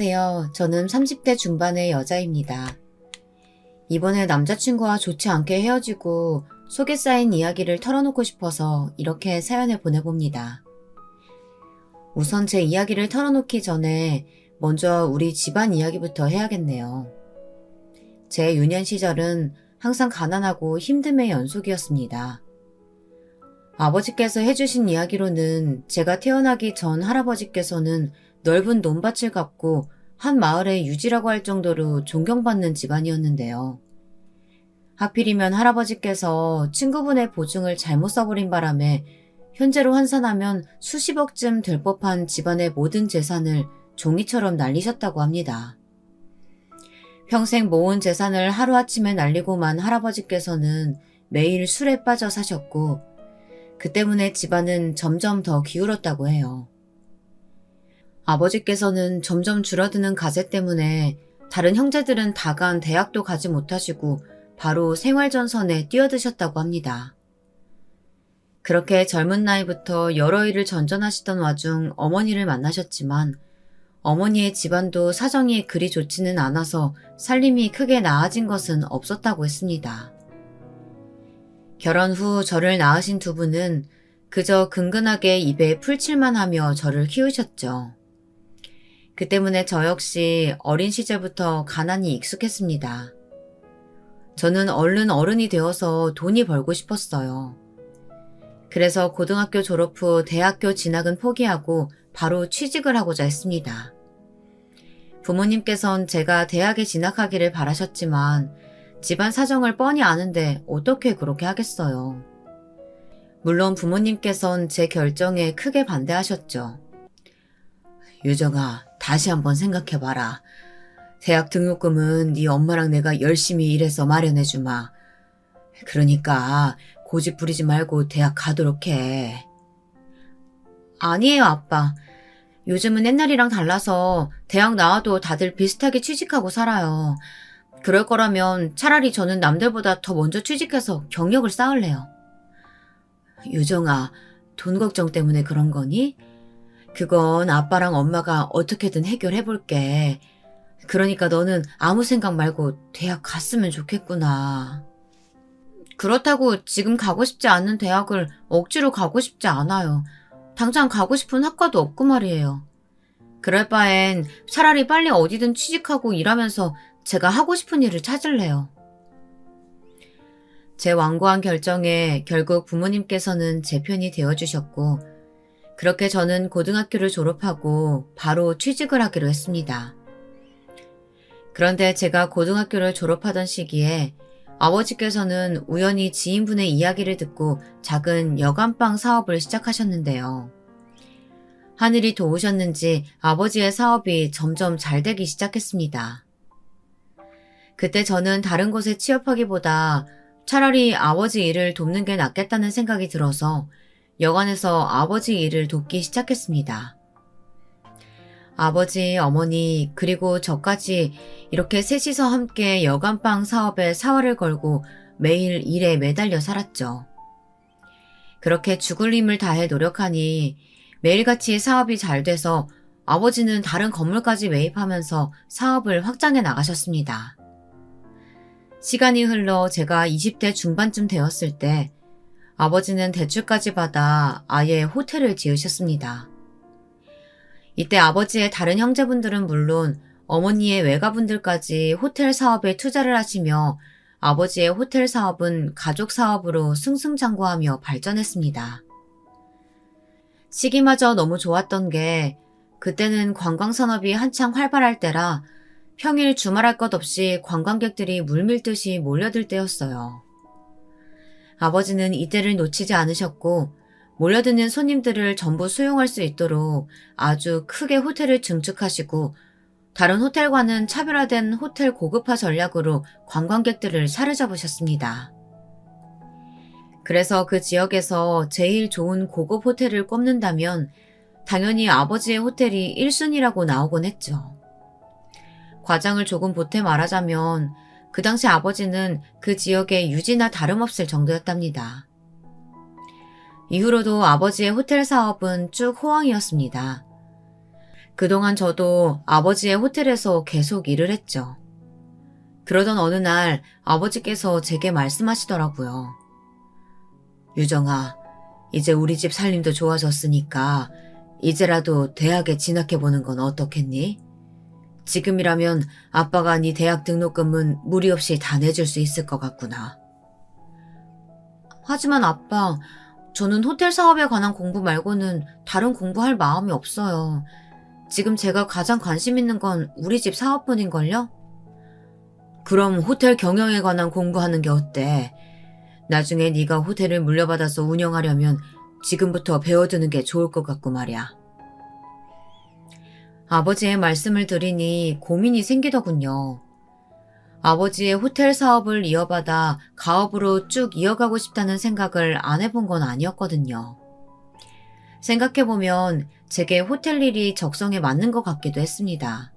안녕하세요. 저는 30대 중반의 여자입니다. 이번에 남자친구와 좋지 않게 헤어지고 속에 쌓인 이야기를 털어놓고 싶어서 이렇게 사연을 보내봅니다. 우선 제 이야기를 털어놓기 전에 먼저 우리 집안 이야기부터 해야겠네요. 제 유년 시절은 항상 가난하고 힘듦의 연속이었습니다. 아버지께서 해주신 이야기로는 제가 태어나기 전 할아버지께서는 넓은 논밭을 갖고 한 마을의 유지라고 할 정도로 존경받는 집안이었는데요. 하필이면 할아버지께서 친구분의 보증을 잘못 써버린 바람에 현재로 환산하면 수십억쯤 될 법한 집안의 모든 재산을 종이처럼 날리셨다고 합니다. 평생 모은 재산을 하루아침에 날리고만 할아버지께서는 매일 술에 빠져 사셨고 그 때문에 집안은 점점 더 기울었다고 해요. 아버지께서는 점점 줄어드는 가세 때문에 다른 형제들은 다간 대학도 가지 못하시고 바로 생활전선에 뛰어드셨다고 합니다. 그렇게 젊은 나이부터 여러 일을 전전하시던 와중 어머니를 만나셨지만 어머니의 집안도 사정이 그리 좋지는 않아서 살림이 크게 나아진 것은 없었다고 했습니다. 결혼 후 저를 낳으신 두 분은 그저 근근하게 입에 풀칠만 하며 저를 키우셨죠. 그 때문에 저 역시 어린 시절부터 가난이 익숙했습니다. 저는 얼른 어른이 되어서 돈이 벌고 싶었어요. 그래서 고등학교 졸업 후 대학교 진학은 포기하고 바로 취직을 하고자 했습니다. 부모님께선 제가 대학에 진학하기를 바라셨지만 집안 사정을 뻔히 아는데 어떻게 그렇게 하겠어요. 물론 부모님께선 제 결정에 크게 반대하셨죠. 유정아, 다시 한번 생각해봐라. 대학 등록금은 네 엄마랑 내가 열심히 일해서 마련해주마. 그러니까 고집 부리지 말고 대학 가도록 해. 아니에요, 아빠. 요즘은 옛날이랑 달라서 대학 나와도 다들 비슷하게 취직하고 살아요. 그럴 거라면 차라리 저는 남들보다 더 먼저 취직해서 경력을 쌓을래요. 유정아, 돈 걱정 때문에 그런 거니? 그건 아빠랑 엄마가 어떻게든 해결해 볼게. 그러니까 너는 아무 생각 말고 대학 갔으면 좋겠구나. 그렇다고 지금 가고 싶지 않은 대학을 억지로 가고 싶지 않아요. 당장 가고 싶은 학과도 없고 말이에요. 그럴 바엔 차라리 빨리 어디든 취직하고 일하면서 제가 하고 싶은 일을 찾을래요. 제 완고한 결정에 결국 부모님께서는 제 편이 되어주셨고 그렇게 저는 고등학교를 졸업하고 바로 취직을 하기로 했습니다. 그런데 제가 고등학교를 졸업하던 시기에 아버지께서는 우연히 지인분의 이야기를 듣고 작은 여간빵 사업을 시작하셨는데요. 하늘이 도우셨는지 아버지의 사업이 점점 잘 되기 시작했습니다. 그때 저는 다른 곳에 취업하기보다 차라리 아버지 일을 돕는 게 낫겠다는 생각이 들어서 여관에서 아버지 일을 돕기 시작했습니다. 아버지, 어머니, 그리고 저까지 이렇게 셋이서 함께 여간빵 사업에 사활을 걸고 매일 일에 매달려 살았죠. 그렇게 죽을 힘을 다해 노력하니 매일같이 사업이 잘 돼서 아버지는 다른 건물까지 매입하면서 사업을 확장해 나가셨습니다. 시간이 흘러 제가 20대 중반쯤 되었을 때 아버지는 대출까지 받아 아예 호텔을 지으셨습니다. 이때 아버지의 다른 형제분들은 물론 어머니의 외가분들까지 호텔 사업에 투자를 하시며 아버지의 호텔 사업은 가족 사업으로 승승장구하며 발전했습니다. 시기마저 너무 좋았던 게 그때는 관광산업이 한창 활발할 때라 평일 주말할 것 없이 관광객들이 물밀듯이 몰려들 때였어요. 아버지는 이때를 놓치지 않으셨고 몰려드는 손님들을 전부 수용할 수 있도록 아주 크게 호텔을 증축하시고 다른 호텔과는 차별화된 호텔 고급화 전략으로 관광객들을 사로잡으셨습니다. 그래서 그 지역에서 제일 좋은 고급 호텔을 꼽는다면 당연히 아버지의 호텔이 1순위라고 나오곤 했죠. 과장을 조금 보태 말하자면 그 당시 아버지는 그 지역의 유지나 다름없을 정도였답니다. 이후로도 아버지의 호텔 사업은 쭉 호황이었습니다. 그동안 저도 아버지의 호텔에서 계속 일을 했죠. 그러던 어느 날 아버지께서 제게 말씀하시더라고요. 유정아, 이제 우리 집 살림도 좋아졌으니까 이제라도 대학에 진학해보는 건 어떻겠니? 지금이라면 아빠가 네 대학 등록금은 무리 없이 다 내줄 수 있을 것 같구나. 하지만 아빠, 저는 호텔 사업에 관한 공부 말고는 다른 공부할 마음이 없어요. 지금 제가 가장 관심 있는 건 우리 집 사업뿐인걸요? 그럼 호텔 경영에 관한 공부하는 게 어때? 나중에 네가 호텔을 물려받아서 운영하려면 지금부터 배워두는 게 좋을 것 같고 말이야. 아버지의 말씀을 들으니 고민이 생기더군요. 아버지의 호텔 사업을 이어받아 가업으로 쭉 이어가고 싶다는 생각을 안 해본 건 아니었거든요. 생각해보면 제게 호텔 일이 적성에 맞는 것 같기도 했습니다.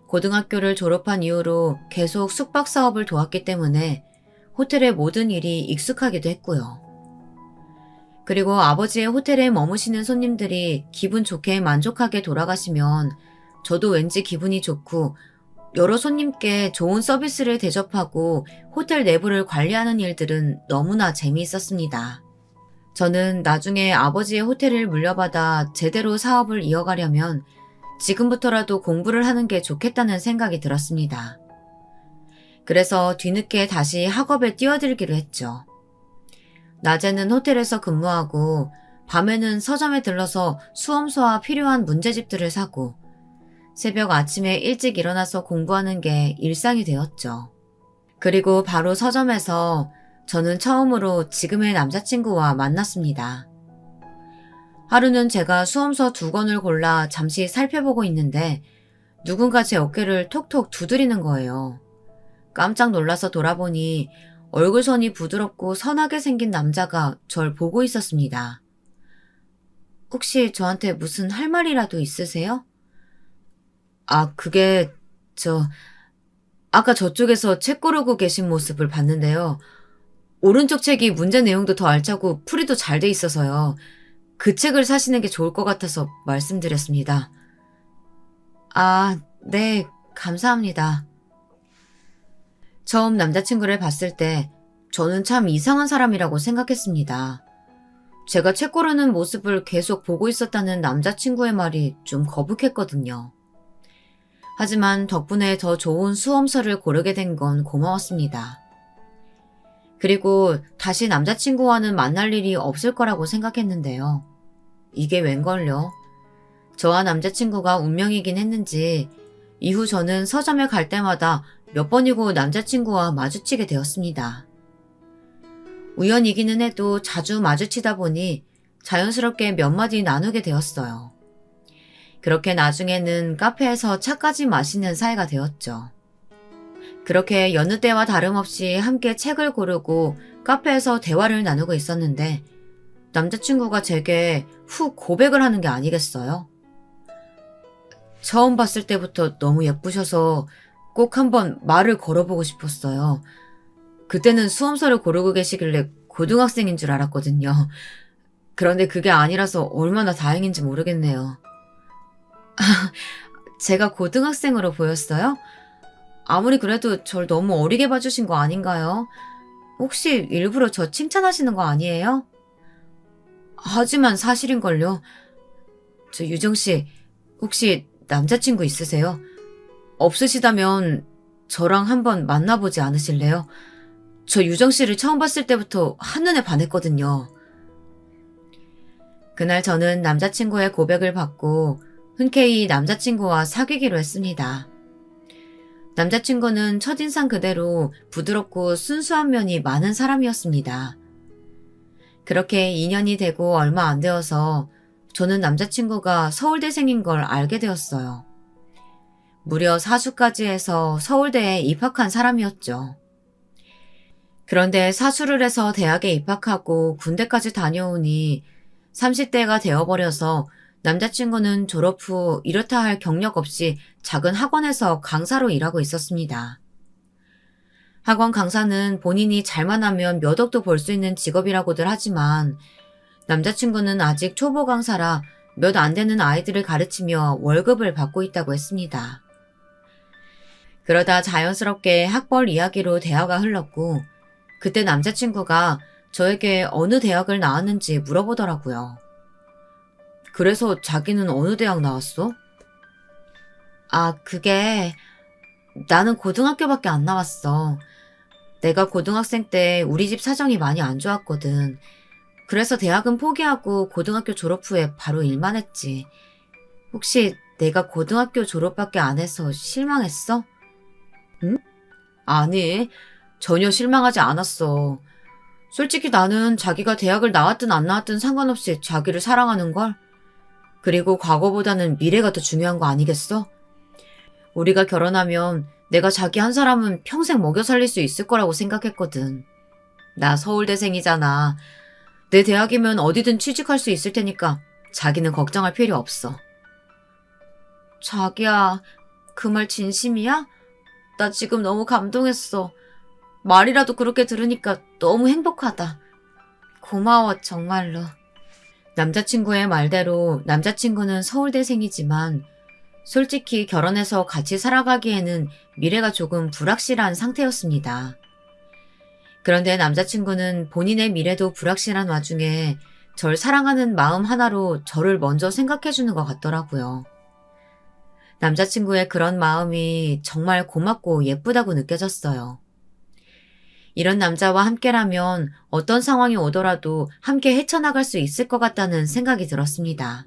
고등학교를 졸업한 이후로 계속 숙박 사업을 도왔기 때문에 호텔의 모든 일이 익숙하기도 했고요. 그리고 아버지의 호텔에 머무시는 손님들이 기분 좋게 만족하게 돌아가시면 저도 왠지 기분이 좋고 여러 손님께 좋은 서비스를 대접하고 호텔 내부를 관리하는 일들은 너무나 재미있었습니다. 저는 나중에 아버지의 호텔을 물려받아 제대로 사업을 이어가려면 지금부터라도 공부를 하는 게 좋겠다는 생각이 들었습니다. 그래서 뒤늦게 다시 학업에 뛰어들기로 했죠. 낮에는 호텔에서 근무하고 밤에는 서점에 들러서 수험서와 필요한 문제집들을 사고 새벽 아침에 일찍 일어나서 공부하는 게 일상이 되었죠. 그리고 바로 서점에서 저는 처음으로 지금의 남자친구와 만났습니다. 하루는 제가 수험서 2권을 골라 잠시 살펴보고 있는데 누군가 제 어깨를 톡톡 두드리는 거예요. 깜짝 놀라서 돌아보니 얼굴선이 부드럽고 선하게 생긴 남자가 절 보고 있었습니다. 혹시 저한테 무슨 할 말이라도 있으세요? 그게 아까 저쪽에서 책 고르고 계신 모습을 봤는데요. 오른쪽 책이 문제 내용도 더 알차고 풀이도 잘 돼 있어서요. 그 책을 사시는 게 좋을 것 같아서 말씀드렸습니다. 네, 감사합니다. 처음 남자친구를 봤을 때 저는 참 이상한 사람이라고 생각했습니다. 제가 책 고르는 모습을 계속 보고 있었다는 남자친구의 말이 좀 거북했거든요. 하지만 덕분에 더 좋은 수험서를 고르게 된 건 고마웠습니다. 그리고 다시 남자친구와는 만날 일이 없을 거라고 생각했는데요. 이게 웬걸요? 저와 남자친구가 운명이긴 했는지 이후 저는 서점에 갈 때마다 몇 번이고 남자친구와 마주치게 되었습니다. 우연이기는 해도 자주 마주치다 보니 자연스럽게 몇 마디 나누게 되었어요. 그렇게 나중에는 카페에서 차까지 마시는 사이가 되었죠. 그렇게 여느 때와 다름없이 함께 책을 고르고 카페에서 대화를 나누고 있었는데 남자친구가 제게 훅 고백을 하는 게 아니겠어요? 처음 봤을 때부터 너무 예쁘셔서 꼭 한번 말을 걸어보고 싶었어요. 그때는 수험서를 고르고 계시길래 고등학생인 줄 알았거든요. 그런데 그게 아니라서 얼마나 다행인지 모르겠네요. 제가 고등학생으로 보였어요? 아무리 그래도 절 너무 어리게 봐주신 거 아닌가요? 혹시 일부러 저 칭찬하시는 거 아니에요? 하지만 사실인걸요. 유정씨, 혹시 남자친구 있으세요? 없으시다면 저랑 한번 만나보지 않으실래요? 저 유정씨를 처음 봤을 때부터 한눈에 반했거든요. 그날 저는 남자친구의 고백을 받고 흔쾌히 남자친구와 사귀기로 했습니다. 남자친구는 첫인상 그대로 부드럽고 순수한 면이 많은 사람이었습니다. 그렇게 2년이 되고 얼마 안 되어서 저는 남자친구가 서울대생인 걸 알게 되었어요. 무려 사수까지 해서 서울대에 입학한 사람이었죠. 그런데 사수를 해서 대학에 입학하고 군대까지 다녀오니 30대가 되어버려서 남자친구는 졸업 후 이렇다 할 경력 없이 작은 학원에서 강사로 일하고 있었습니다. 학원 강사는 본인이 잘만 하면 몇 억도 벌 수 있는 직업이라고들 하지만 남자친구는 아직 초보 강사라 몇 안 되는 아이들을 가르치며 월급을 받고 있다고 했습니다. 그러다 자연스럽게 학벌 이야기로 대화가 흘렀고 그때 남자친구가 저에게 어느 대학을 나왔는지 물어보더라고요. 그래서 자기는 어느 대학 나왔어? 아, 그게 나는 고등학교밖에 안 나왔어. 내가 고등학생 때 우리 집 사정이 많이 안 좋았거든. 그래서 대학은 포기하고 고등학교 졸업 후에 바로 일만 했지. 혹시 내가 고등학교 졸업밖에 안 해서 실망했어? 응? 아니, 전혀 실망하지 않았어. 솔직히 나는 자기가 대학을 나왔든 안 나왔든 상관없이 자기를 사랑하는걸? 그리고 과거보다는 미래가 더 중요한 거 아니겠어? 우리가 결혼하면 내가 자기 한 사람은 평생 먹여 살릴 수 있을 거라고 생각했거든. 나 서울대생이잖아. 내 대학이면 어디든 취직할 수 있을 테니까 자기는 걱정할 필요 없어. 자기야, 그 말 진심이야? 나 지금 너무 감동했어. 말이라도 그렇게 들으니까 너무 행복하다. 고마워, 정말로. 남자친구의 말대로 남자친구는 서울대생이지만 솔직히 결혼해서 같이 살아가기에는 미래가 조금 불확실한 상태였습니다. 그런데 남자친구는 본인의 미래도 불확실한 와중에 절 사랑하는 마음 하나로 저를 먼저 생각해주는 것 같더라고요. 남자친구의 그런 마음이 정말 고맙고 예쁘다고 느껴졌어요. 이런 남자와 함께라면 어떤 상황이 오더라도 함께 헤쳐나갈 수 있을 것 같다는 생각이 들었습니다.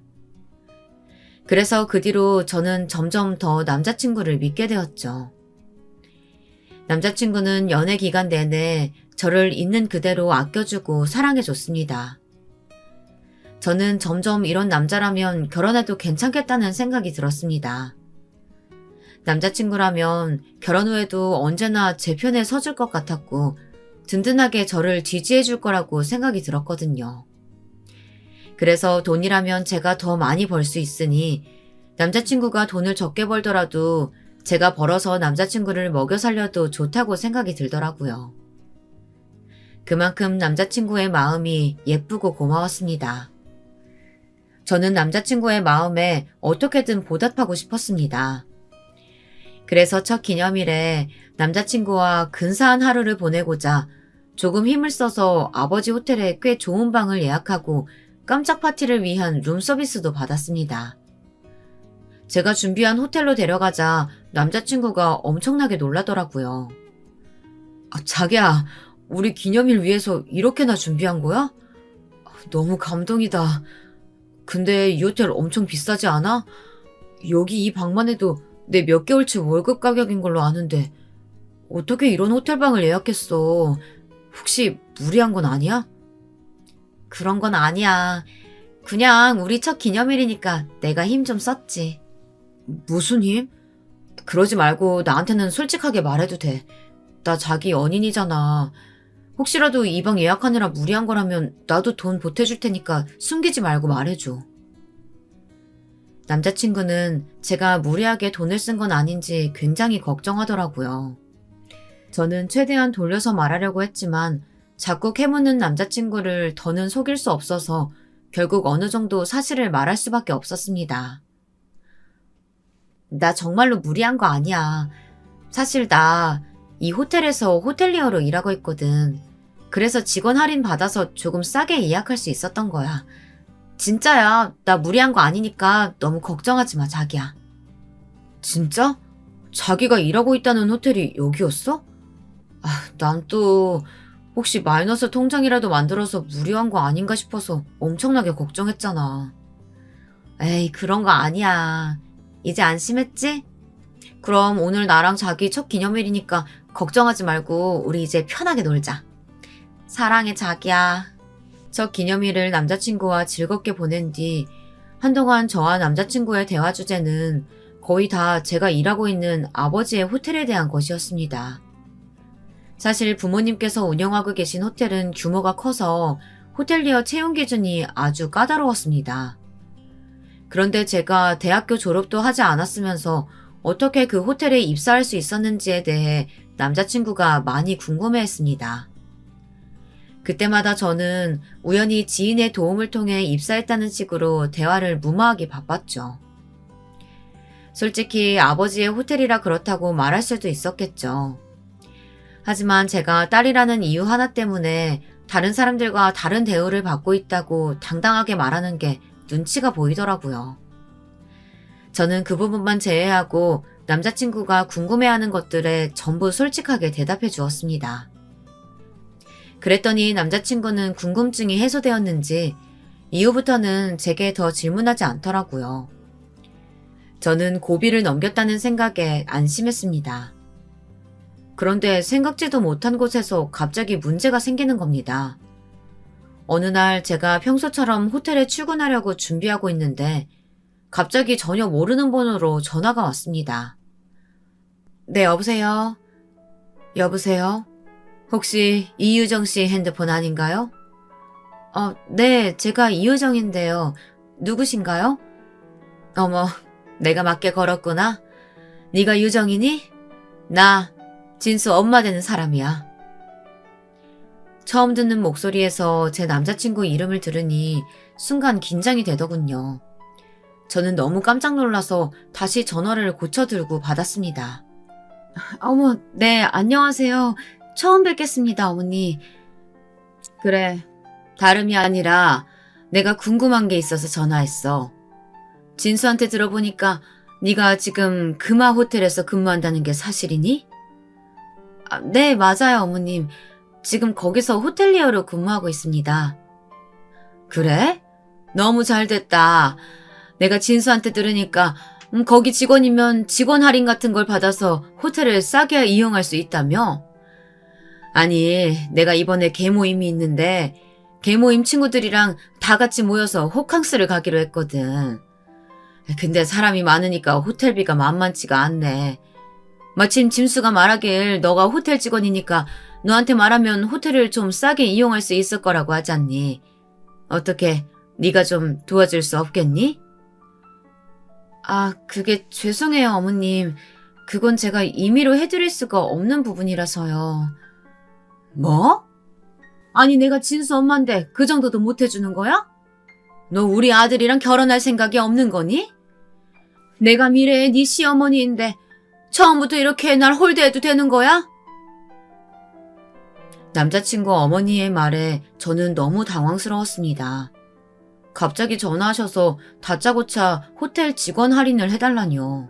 그래서 그 뒤로 저는 점점 더 남자친구를 믿게 되었죠. 남자친구는 연애 기간 내내 저를 있는 그대로 아껴주고 사랑해줬습니다. 저는 점점 이런 남자라면 결혼해도 괜찮겠다는 생각이 들었습니다. 남자친구라면 결혼 후에도 언제나 제 편에 서줄 것 같았고 든든하게 저를 지지해줄 거라고 생각이 들었거든요. 그래서 돈이라면 제가 더 많이 벌 수 있으니 남자친구가 돈을 적게 벌더라도 제가 벌어서 남자친구를 먹여 살려도 좋다고 생각이 들더라고요. 그만큼 남자친구의 마음이 예쁘고 고마웠습니다. 저는 남자친구의 마음에 어떻게든 보답하고 싶었습니다. 그래서 첫 기념일에 남자친구와 근사한 하루를 보내고자 조금 힘을 써서 아버지 호텔에 꽤 좋은 방을 예약하고 깜짝 파티를 위한 룸서비스도 받았습니다. 제가 준비한 호텔로 데려가자 남자친구가 엄청나게 놀라더라고요. 아, 자기야, 우리 기념일 위해서 이렇게나 준비한 거야? 너무 감동이다. 근데 이 호텔 엄청 비싸지 않아? 여기 이 방만 해도 내 몇 개월치 월급 가격인 걸로 아는데 어떻게 이런 호텔방을 예약했어? 혹시 무리한 건 아니야? 그런 건 아니야. 그냥 우리 첫 기념일이니까 내가 힘 좀 썼지. 무슨 힘? 그러지 말고 나한테는 솔직하게 말해도 돼. 나 자기 연인이잖아. 혹시라도 이 방 예약하느라 무리한 거라면 나도 돈 보태줄 테니까 숨기지 말고 말해줘. 남자친구는 제가 무리하게 돈을 쓴 건 아닌지 굉장히 걱정하더라고요. 저는 최대한 돌려서 말하려고 했지만 자꾸 캐묻는 남자친구를 더는 속일 수 없어서 결국 어느 정도 사실을 말할 수밖에 없었습니다. 나 정말로 무리한 거 아니야. 사실 나 이 호텔에서 호텔리어로 일하고 있거든. 그래서 직원 할인 받아서 조금 싸게 예약할 수 있었던 거야. 진짜야. 나 무리한 거 아니니까 너무 걱정하지 마, 자기야. 진짜? 자기가 일하고 있다는 호텔이 여기였어? 아, 난 또 혹시 마이너스 통장이라도 만들어서 무리한 거 아닌가 싶어서 엄청나게 걱정했잖아. 에이, 그런 거 아니야. 이제 안심했지? 그럼 오늘 나랑 자기 첫 기념일이니까 걱정하지 말고 우리 이제 편하게 놀자. 사랑해, 자기야. 첫 기념일을 남자친구와 즐겁게 보낸 뒤 한동안 저와 남자친구의 대화 주제는 거의 다 제가 일하고 있는 아버지의 호텔에 대한 것이었습니다. 사실 부모님께서 운영하고 계신 호텔은 규모가 커서 호텔리어 채용 기준이 아주 까다로웠습니다. 그런데 제가 대학교 졸업도 하지 않았으면서 어떻게 그 호텔에 입사할 수 있었는지에 대해 남자친구가 많이 궁금해했습니다. 그때마다 저는 우연히 지인의 도움을 통해 입사했다는 식으로 대화를 무마하기 바빴죠. 솔직히 아버지의 호텔이라 그렇다고 말할 수도 있었겠죠. 하지만 제가 딸이라는 이유 하나 때문에 다른 사람들과 다른 대우를 받고 있다고 당당하게 말하는 게 눈치가 보이더라고요. 저는 그 부분만 제외하고 남자친구가 궁금해하는 것들에 전부 솔직하게 대답해 주었습니다. 그랬더니 남자친구는 궁금증이 해소되었는지 이후부터는 제게 더 질문하지 않더라고요. 저는 고비를 넘겼다는 생각에 안심했습니다. 그런데 생각지도 못한 곳에서 갑자기 문제가 생기는 겁니다. 어느 날 제가 평소처럼 호텔에 출근하려고 준비하고 있는데 갑자기 전혀 모르는 번호로 전화가 왔습니다. 네, 여보세요? 여보세요? 혹시 이유정 씨 핸드폰 아닌가요? 네, 제가 이유정인데요. 누구신가요? 어머, 내가 맞게 걸었구나. 네가 유정이니? 나 진수 엄마 되는 사람이야. 처음 듣는 목소리에서 제 남자친구 이름을 들으니 순간 긴장이 되더군요. 저는 너무 깜짝 놀라서 다시 전화를 고쳐들고 받았습니다. 어머, 네, 안녕하세요. 처음 뵙겠습니다, 어머니. 그래, 다름이 아니라 내가 궁금한 게 있어서 전화했어. 진수한테 들어보니까 네가 지금 금화 호텔에서 근무한다는 게 사실이니? 네, 맞아요, 어머님. 지금 거기서 호텔리어로 근무하고 있습니다. 그래? 너무 잘 됐다. 내가 진수한테 들으니까 거기 직원이면 직원 할인 같은 걸 받아서 호텔을 싸게 이용할 수 있다며? 아니, 내가 이번에 개모임이 있는데 개모임 친구들이랑 다 같이 모여서 호캉스를 가기로 했거든. 근데 사람이 많으니까 호텔비가 만만치가 않네. 마침 짐수가 말하길 너가 호텔 직원이니까 너한테 말하면 호텔을 좀 싸게 이용할 수 있을 거라고 하지 않니? 어떻게 네가 좀 도와줄 수 없겠니? 그게 죄송해요, 어머님. 그건 제가 임의로 해드릴 수가 없는 부분이라서요. 뭐? 아니, 내가 진수 엄마인데 그 정도도 못 해주는 거야? 너 우리 아들이랑 결혼할 생각이 없는 거니? 내가 미래의 네 시어머니인데 처음부터 이렇게 날 홀대해도 되는 거야? 남자친구 어머니의 말에 저는 너무 당황스러웠습니다. 갑자기 전화하셔서 다짜고짜 호텔 직원 할인을 해달라니요.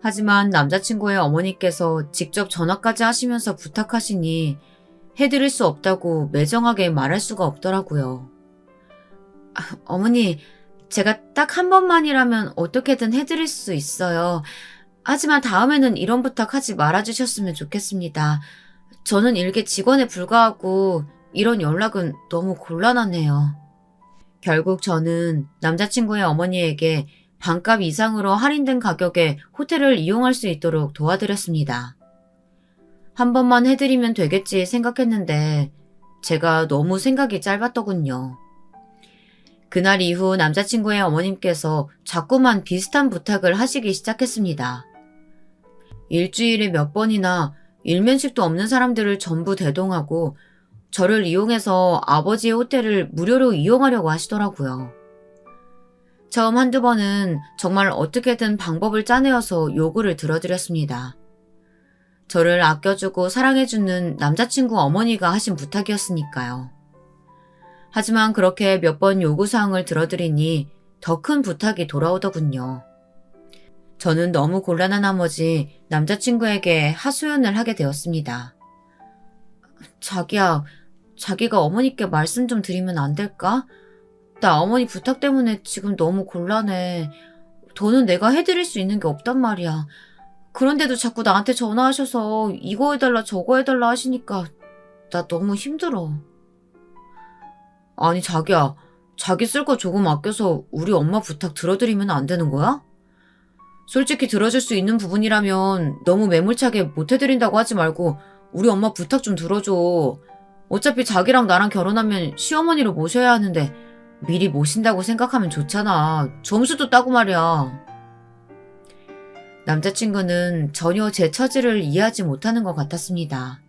하지만 남자친구의 어머니께서 직접 전화까지 하시면서 부탁하시니 해드릴 수 없다고 매정하게 말할 수가 없더라고요. 어머니, 제가 딱 한 번만이라면 어떻게든 해드릴 수 있어요. 하지만 다음에는 이런 부탁하지 말아주셨으면 좋겠습니다. 저는 일개 직원에 불과하고 이런 연락은 너무 곤란하네요. 결국 저는 남자친구의 어머니에게 반값 이상으로 할인된 가격에 호텔을 이용할 수 있도록 도와드렸습니다. 한 번만 해드리면 되겠지 생각했는데 제가 너무 생각이 짧았더군요. 그날 이후 남자친구의 어머님께서 자꾸만 비슷한 부탁을 하시기 시작했습니다. 일주일에 몇 번이나 일면식도 없는 사람들을 전부 대동하고 저를 이용해서 아버지의 호텔을 무료로 이용하려고 하시더라고요. 처음 한두 번은 정말 어떻게든 방법을 짜내어서 요구를 들어드렸습니다. 저를 아껴주고 사랑해주는 남자친구 어머니가 하신 부탁이었으니까요. 하지만 그렇게 몇 번 요구사항을 들어드리니 더 큰 부탁이 돌아오더군요. 저는 너무 곤란한 나머지 남자친구에게 하소연을 하게 되었습니다. 자기야, 자기가 어머니께 말씀 좀 드리면 안 될까? 나 어머니 부탁 때문에 지금 너무 곤란해. 더는 내가 해드릴 수 있는 게 없단 말이야. 그런데도 자꾸 나한테 전화하셔서 이거 해달라 저거 해달라 하시니까 나 너무 힘들어. 아니 자기야, 자기 쓸 거 조금 아껴서 우리 엄마 부탁 들어드리면 안 되는 거야? 솔직히 들어줄 수 있는 부분이라면 너무 매몰차게 못 해드린다고 하지 말고 우리 엄마 부탁 좀 들어줘. 어차피 자기랑 나랑 결혼하면 시어머니로 모셔야 하는데 미리 모신다고 생각하면 좋잖아. 점수도 따고 말이야. 남자친구는 전혀 제 처지를 이해하지 못하는 것 같았습니다.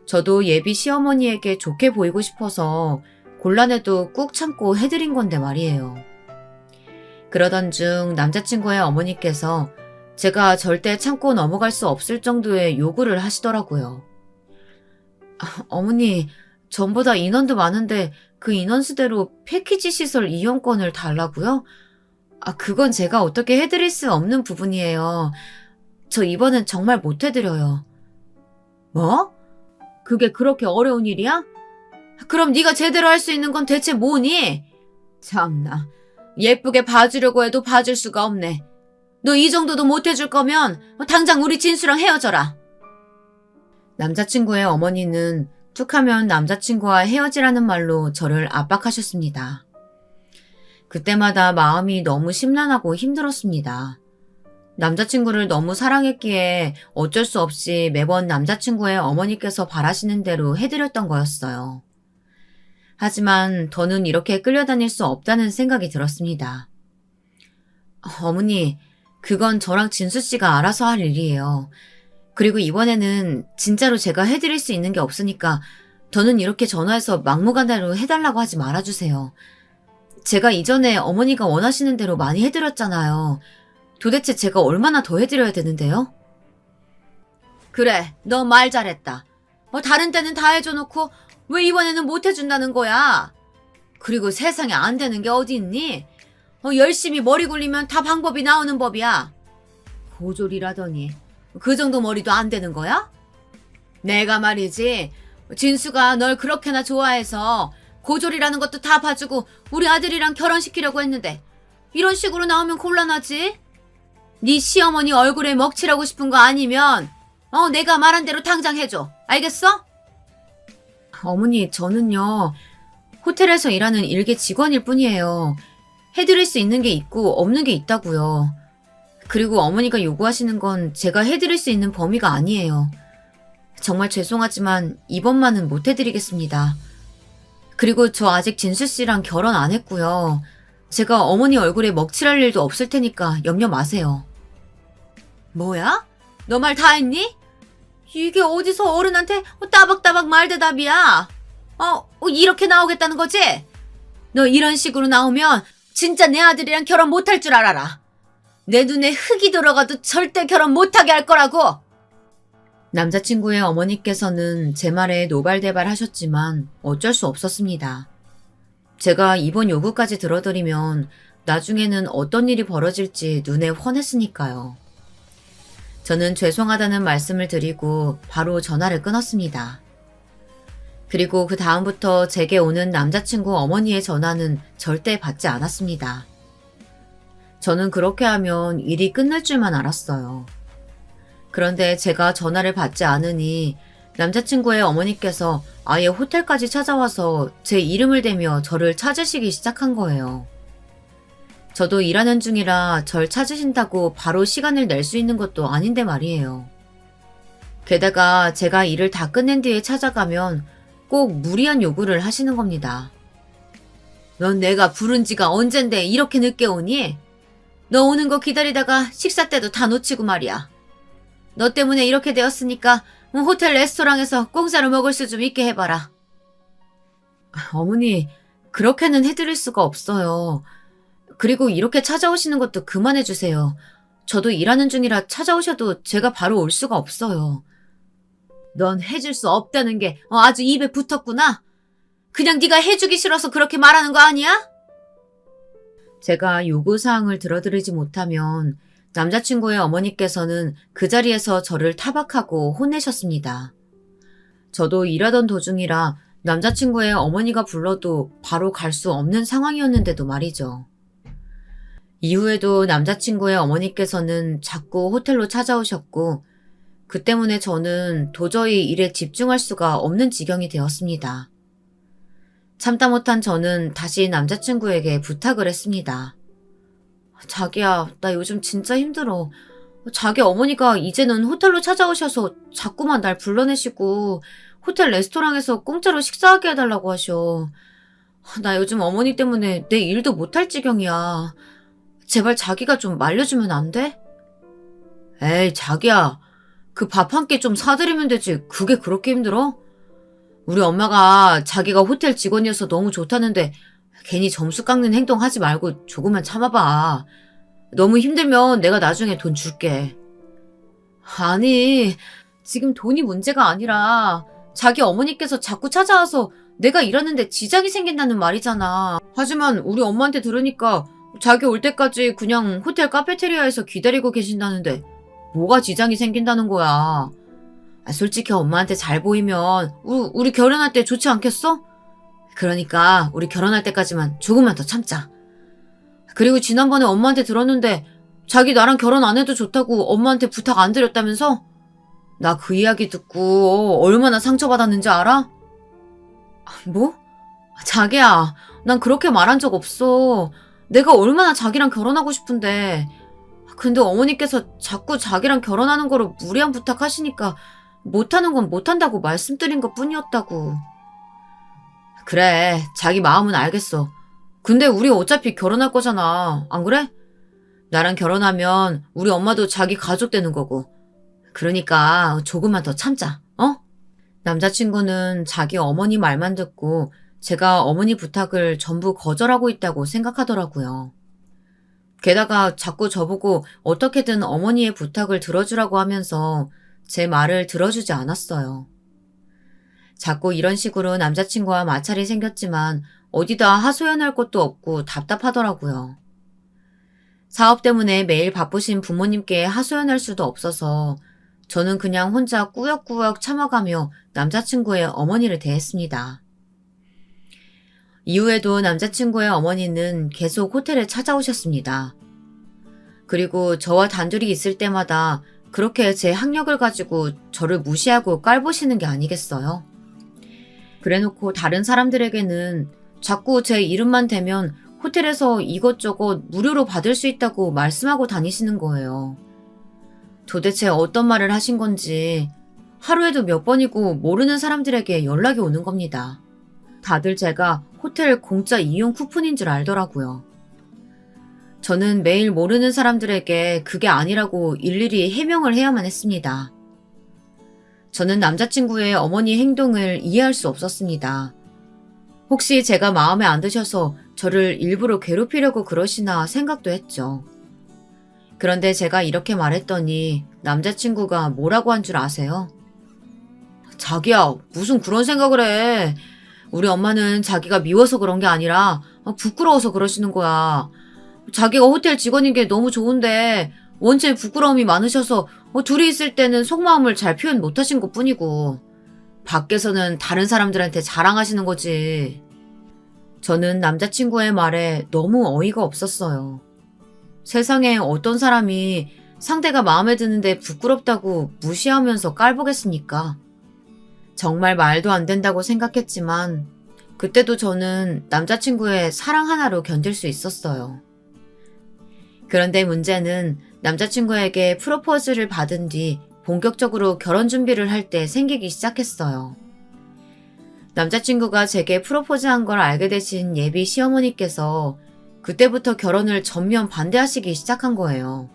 저도 예비 시어머니에게 좋게 보이고 싶어서 곤란해도 꾹 참고 해드린 건데 말이에요. 그러던 중 남자친구의 어머니께서 제가 절대 참고 넘어갈 수 없을 정도의 요구를 하시더라고요. 어머니, 전보다 인원도 많은데 그 인원수대로 패키지 시설 이용권을 달라고요? 그건 제가 어떻게 해드릴 수 없는 부분이에요. 저 이번엔 정말 못 해드려요. 뭐? 그게 그렇게 어려운 일이야? 그럼 네가 제대로 할 수 있는 건 대체 뭐니? 참나, 예쁘게 봐주려고 해도 봐줄 수가 없네. 너 이 정도도 못 해줄 거면 당장 우리 진수랑 헤어져라. 남자친구의 어머니는 툭하면 남자친구와 헤어지라는 말로 저를 압박하셨습니다. 그때마다 마음이 너무 심란하고 힘들었습니다. 남자친구를 너무 사랑했기에 어쩔 수 없이 매번 남자친구의 어머니께서 바라시는 대로 해드렸던 거였어요. 하지만 더는 이렇게 끌려다닐 수 없다는 생각이 들었습니다. 어머니, 그건 저랑 진수 씨가 알아서 할 일이에요. 그리고 이번에는 진짜로 제가 해드릴 수 있는 게 없으니까 더는 이렇게 전화해서 막무가내로 해달라고 하지 말아주세요. 제가 이전에 어머니가 원하시는 대로 많이 해드렸잖아요. 도대체 제가 얼마나 더 해드려야 되는데요? 그래, 너 말 잘했다. 다른 때는 다 해줘놓고 왜 이번에는 못 해준다는 거야? 그리고 세상에 안 되는 게 어디 있니? 열심히 머리 굴리면 다 방법이 나오는 법이야. 고졸이라더니 그 정도 머리도 안 되는 거야? 내가 말이지, 진수가 널 그렇게나 좋아해서 고졸이라는 것도 다 봐주고 우리 아들이랑 결혼시키려고 했는데 이런 식으로 나오면 곤란하지? 네 시어머니 얼굴에 먹칠하고 싶은 거 아니면 내가 말한 대로 당장 해줘. 알겠어? 어머니, 저는요, 호텔에서 일하는 일개 직원일 뿐이에요. 해드릴 수 있는 게 있고 없는 게 있다고요. 그리고 어머니가 요구하시는 건 제가 해드릴 수 있는 범위가 아니에요. 정말 죄송하지만 이번만은 못 해드리겠습니다. 그리고 저 아직 진수 씨랑 결혼 안 했고요. 제가 어머니 얼굴에 먹칠할 일도 없을 테니까 염려 마세요. 뭐야? 너 말 다 했니? 이게 어디서 어른한테 따박따박 말대답이야? 이렇게 나오겠다는 거지? 너 이런 식으로 나오면 진짜 내 아들이랑 결혼 못할 줄 알아라. 내 눈에 흙이 들어가도 절대 결혼 못하게 할 거라고. 남자친구의 어머니께서는 제 말에 노발대발 하셨지만 어쩔 수 없었습니다. 제가 이번 요구까지 들어드리면 나중에는 어떤 일이 벌어질지 눈에 훤했으니까요. 저는 죄송하다는 말씀을 드리고 바로 전화를 끊었습니다. 그리고 그 다음부터 제게 오는 남자친구 어머니의 전화는 절대 받지 않았습니다. 저는 그렇게 하면 일이 끝날 줄만 알았어요. 그런데 제가 전화를 받지 않으니 남자친구의 어머니께서 아예 호텔까지 찾아와서 제 이름을 대며 저를 찾으시기 시작한 거예요. 저도 일하는 중이라 절 찾으신다고 바로 시간을 낼 수 있는 것도 아닌데 말이에요. 게다가 제가 일을 다 끝낸 뒤에 찾아가면 꼭 무리한 요구를 하시는 겁니다. 넌 내가 부른 지가 언젠데 이렇게 늦게 오니? 너 오는 거 기다리다가 식사 때도 다 놓치고 말이야. 너 때문에 이렇게 되었으니까 호텔 레스토랑에서 공짜로 먹을 수 좀 있게 해봐라. 어머니, 그렇게는 해드릴 수가 없어요. 그리고 이렇게 찾아오시는 것도 그만해주세요. 저도 일하는 중이라 찾아오셔도 제가 바로 올 수가 없어요. 넌 해줄 수 없다는 게 아주 입에 붙었구나. 그냥 네가 해주기 싫어서 그렇게 말하는 거 아니야? 제가 요구사항을 들어드리지 못하면 남자친구의 어머니께서는 그 자리에서 저를 타박하고 혼내셨습니다. 저도 일하던 도중이라 남자친구의 어머니가 불러도 바로 갈 수 없는 상황이었는데도 말이죠. 이후에도 남자친구의 어머니께서는 자꾸 호텔로 찾아오셨고 그 때문에 저는 도저히 일에 집중할 수가 없는 지경이 되었습니다. 참다 못한 저는 다시 남자친구에게 부탁을 했습니다. 자기야, 나 요즘 진짜 힘들어. 자기 어머니가 이제는 호텔로 찾아오셔서 자꾸만 날 불러내시고 호텔 레스토랑에서 공짜로 식사하게 해달라고 하셔. 나 요즘 어머니 때문에 내 일도 못할 지경이야. 제발 자기가 좀 말려주면 안 돼? 에이, 자기야. 그 밥 한 끼 좀 사드리면 되지. 그게 그렇게 힘들어? 우리 엄마가 자기가 호텔 직원이어서 너무 좋다는데 괜히 점수 깎는 행동 하지 말고 조금만 참아봐. 너무 힘들면 내가 나중에 돈 줄게. 아니, 지금 돈이 문제가 아니라 자기 어머니께서 자꾸 찾아와서 내가 일하는데 지장이 생긴다는 말이잖아. 하지만 우리 엄마한테 들으니까 자기 올 때까지 그냥 호텔 카페테리아에서 기다리고 계신다는데 뭐가 지장이 생긴다는 거야. 솔직히 엄마한테 잘 보이면 우리 결혼할 때 좋지 않겠어? 그러니까 우리 결혼할 때까지만 조금만 더 참자. 그리고 지난번에 엄마한테 들었는데 자기 나랑 결혼 안 해도 좋다고 엄마한테 부탁 안 드렸다면서? 나 그 이야기 듣고 얼마나 상처받았는지 알아? 뭐? 자기야, 난 그렇게 말한 적 없어. 내가 얼마나 자기랑 결혼하고 싶은데. 근데 어머니께서 자꾸 자기랑 결혼하는 거로 무리한 부탁하시니까 못하는 건 못한다고 말씀드린 것 뿐이었다고. 그래, 자기 마음은 알겠어. 근데 우리 어차피 결혼할 거잖아. 안 그래? 나랑 결혼하면 우리 엄마도 자기 가족 되는 거고. 그러니까 조금만 더 참자, 어? 남자친구는 자기 어머니 말만 듣고 제가 어머니 부탁을 전부 거절하고 있다고 생각하더라고요. 게다가 자꾸 저보고 어떻게든 어머니의 부탁을 들어주라고 하면서 제 말을 들어주지 않았어요. 자꾸 이런 식으로 남자친구와 마찰이 생겼지만 어디다 하소연할 것도 없고 답답하더라고요. 사업 때문에 매일 바쁘신 부모님께 하소연할 수도 없어서 저는 그냥 혼자 꾸역꾸역 참아가며 남자친구의 어머니를 대했습니다. 이후에도 남자친구의 어머니는 계속 호텔에 찾아오셨습니다. 그리고 저와 단둘이 있을 때마다 그렇게 제 학력을 가지고 저를 무시하고 깔보시는 게 아니겠어요? 그래놓고 다른 사람들에게는 자꾸 제 이름만 대면 호텔에서 이것저것 무료로 받을 수 있다고 말씀하고 다니시는 거예요. 도대체 어떤 말을 하신 건지 하루에도 몇 번이고 모르는 사람들에게 연락이 오는 겁니다. 다들 제가 호텔 공짜 이용 쿠폰인 줄 알더라고요. 저는 매일 모르는 사람들에게 그게 아니라고 일일이 해명을 해야만 했습니다. 저는 남자친구의 어머니 행동을 이해할 수 없었습니다. 혹시 제가 마음에 안 드셔서 저를 일부러 괴롭히려고 그러시나 생각도 했죠. 그런데 제가 이렇게 말했더니 남자친구가 뭐라고 한 줄 아세요? 자기야, 무슨 그런 생각을 해. 우리 엄마는 자기가 미워서 그런 게 아니라 부끄러워서 그러시는 거야. 자기가 호텔 직원인 게 너무 좋은데 원체 부끄러움이 많으셔서 둘이 있을 때는 속마음을 잘 표현 못하신 것 뿐이고 밖에서는 다른 사람들한테 자랑하시는 거지. 저는 남자친구의 말에 너무 어이가 없었어요. 세상에 어떤 사람이 상대가 마음에 드는데 부끄럽다고 무시하면서 깔보겠습니까? 정말 말도 안 된다고 생각했지만 그때도 저는 남자친구의 사랑 하나로 견딜 수 있었어요. 그런데 문제는 남자친구에게 프로포즈를 받은 뒤 본격적으로 결혼 준비를 할 때 생기기 시작했어요. 남자친구가 제게 프로포즈한 걸 알게 되신 예비 시어머니께서 그때부터 결혼을 전면 반대하시기 시작한 거예요.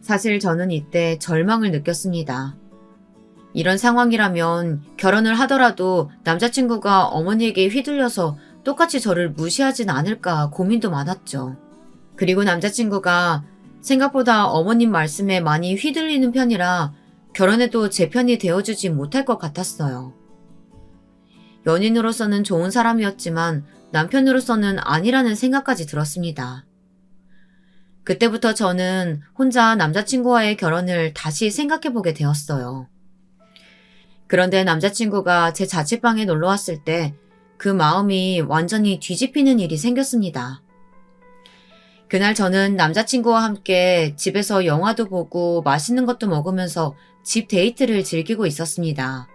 사실 저는 이때 절망을 느꼈습니다. 이런 상황이라면 결혼을 하더라도 남자친구가 어머니에게 휘둘려서 똑같이 저를 무시하진 않을까 고민도 많았죠. 그리고 남자친구가 생각보다 어머님 말씀에 많이 휘둘리는 편이라 결혼해도 제 편이 되어주지 못할 것 같았어요. 연인으로서는 좋은 사람이었지만 남편으로서는 아니라는 생각까지 들었습니다. 그때부터 저는 혼자 남자친구와의 결혼을 다시 생각해보게 되었어요. 그런데 남자친구가 제 자취방에 놀러왔을 때 그 마음이 완전히 뒤집히는 일이 생겼습니다. 그날 저는 남자친구와 함께 집에서 영화도 보고 맛있는 것도 먹으면서 집 데이트를 즐기고 있었습니다.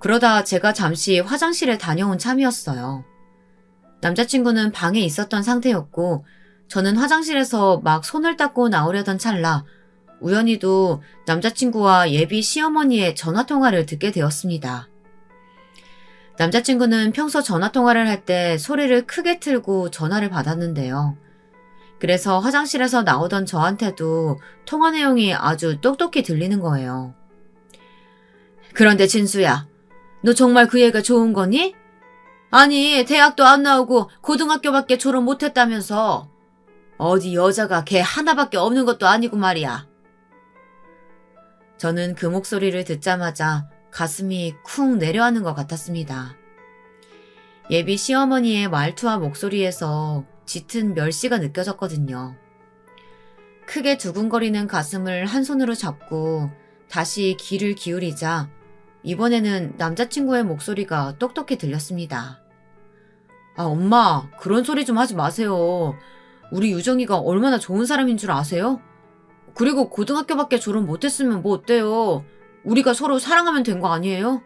그러다 제가 잠시 화장실에 다녀온 참이었어요. 남자친구는 방에 있었던 상태였고 저는 화장실에서 막 손을 닦고 나오려던 찰나 우연히도 남자친구와 예비 시어머니의 전화통화를 듣게 되었습니다. 남자친구는 평소 전화통화를 할 때 소리를 크게 틀고 전화를 받았는데요. 그래서 화장실에서 나오던 저한테도 통화 내용이 아주 똑똑히 들리는 거예요. 그런데 진수야, 너 정말 그 애가 좋은 거니? 아니, 대학도 안 나오고 고등학교밖에 졸업 못했다면서. 어디 여자가 걔 하나밖에 없는 것도 아니고 말이야. 저는 그 목소리를 듣자마자 가슴이 쿵 내려앉는 것 같았습니다. 예비 시어머니의 말투와 목소리에서 짙은 멸시가 느껴졌거든요. 크게 두근거리는 가슴을 한 손으로 잡고 다시 귀를 기울이자 이번에는 남자친구의 목소리가 똑똑히 들렸습니다. 아, 엄마, 그런 소리 좀 하지 마세요. 우리 유정이가 얼마나 좋은 사람인 줄 아세요? 그리고 고등학교밖에 졸업 못했으면 뭐 어때요? 우리가 서로 사랑하면 된 거 아니에요?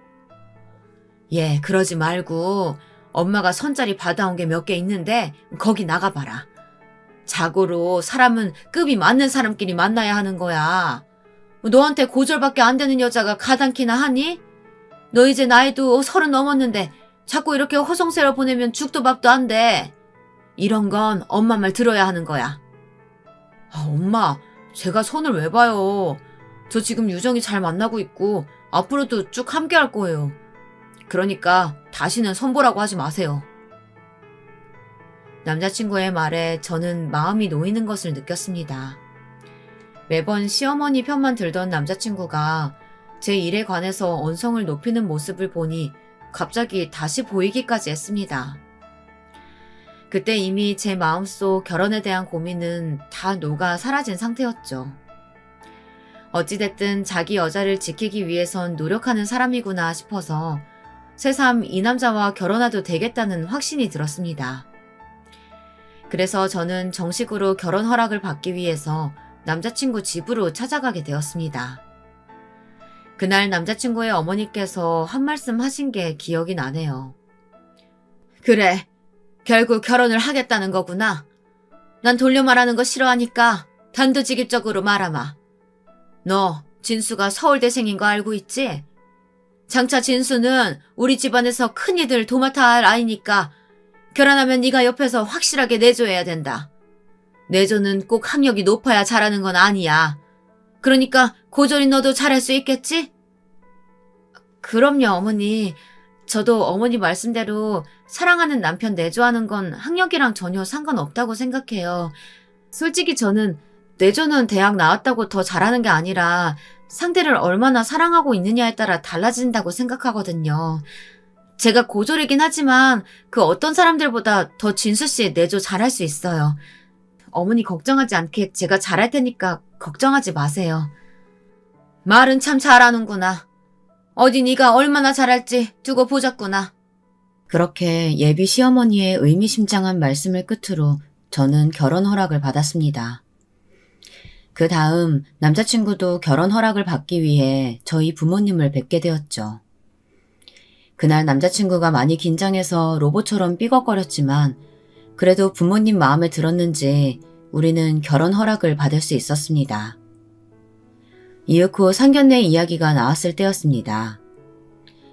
예, 그러지 말고 엄마가 선자리 받아온 게 몇 개 있는데 거기 나가봐라. 자고로 사람은 급이 맞는 사람끼리 만나야 하는 거야. 너한테 고절밖에 안 되는 여자가 가당키나 하니? 너 이제 나이도 30 넘었는데 자꾸 이렇게 허송세월 보내면 죽도 밥도 안 돼. 이런 건 엄마 말 들어야 하는 거야. 아, 엄마, 제가 손을 왜 봐요. 저 지금 유정이 잘 만나고 있고 앞으로도 쭉 함께 할 거예요. 그러니까 다시는 손보라고 하지 마세요. 남자친구의 말에 저는 마음이 놓이는 것을 느꼈습니다. 매번 시어머니 편만 들던 남자친구가 제 일에 관해서 언성을 높이는 모습을 보니 갑자기 다시 보이기까지 했습니다. 그때 이미 제 마음속 결혼에 대한 고민은 다 녹아 사라진 상태였죠. 어찌됐든 자기 여자를 지키기 위해선 노력하는 사람이구나 싶어서 새삼 이 남자와 결혼해도 되겠다는 확신이 들었습니다. 그래서 저는 정식으로 결혼 허락을 받기 위해서 남자친구 집으로 찾아가게 되었습니다. 그날 남자친구의 어머니께서 한 말씀 하신 게 기억이 나네요. 그래, 결국 결혼을 하겠다는 거구나. 난 돌려 말하는 거 싫어하니까 단도직입적으로 말하마. 너 진수가 서울대생인 거 알고 있지? 장차 진수는 우리 집안에서 큰이들 도맡아 할 아이니까 결혼하면 네가 옆에서 확실하게 내줘야 된다. 내조는 꼭 학력이 높아야 잘하는 건 아니야. 그러니까 고졸이 너도 잘할 수 있겠지? 그럼요, 어머니. 저도 어머니 말씀대로 사랑하는 남편 내조하는 건 학력이랑 전혀 상관없다고 생각해요. 솔직히 저는 내조는 대학 나왔다고 더 잘하는 게 아니라 상대를 얼마나 사랑하고 있느냐에 따라 달라진다고 생각하거든요. 제가 고졸이긴 하지만 그 어떤 사람들보다 더 진수씨 내조 잘할 수 있어요. 어머니 걱정하지 않게 제가 잘할 테니까 걱정하지 마세요. 말은 참 잘하는구나. 어디 네가 얼마나 잘할지 두고 보자꾸나. 그렇게 예비 시어머니의 의미심장한 말씀을 끝으로 저는 결혼 허락을 받았습니다. 그 다음 남자친구도 결혼 허락을 받기 위해 저희 부모님을 뵙게 되었죠. 그날 남자친구가 많이 긴장해서 로봇처럼 삐걱거렸지만 그래도 부모님 마음에 들었는지 우리는 결혼 허락을 받을 수 있었습니다. 이윽고 상견례 이야기가 나왔을 때였습니다.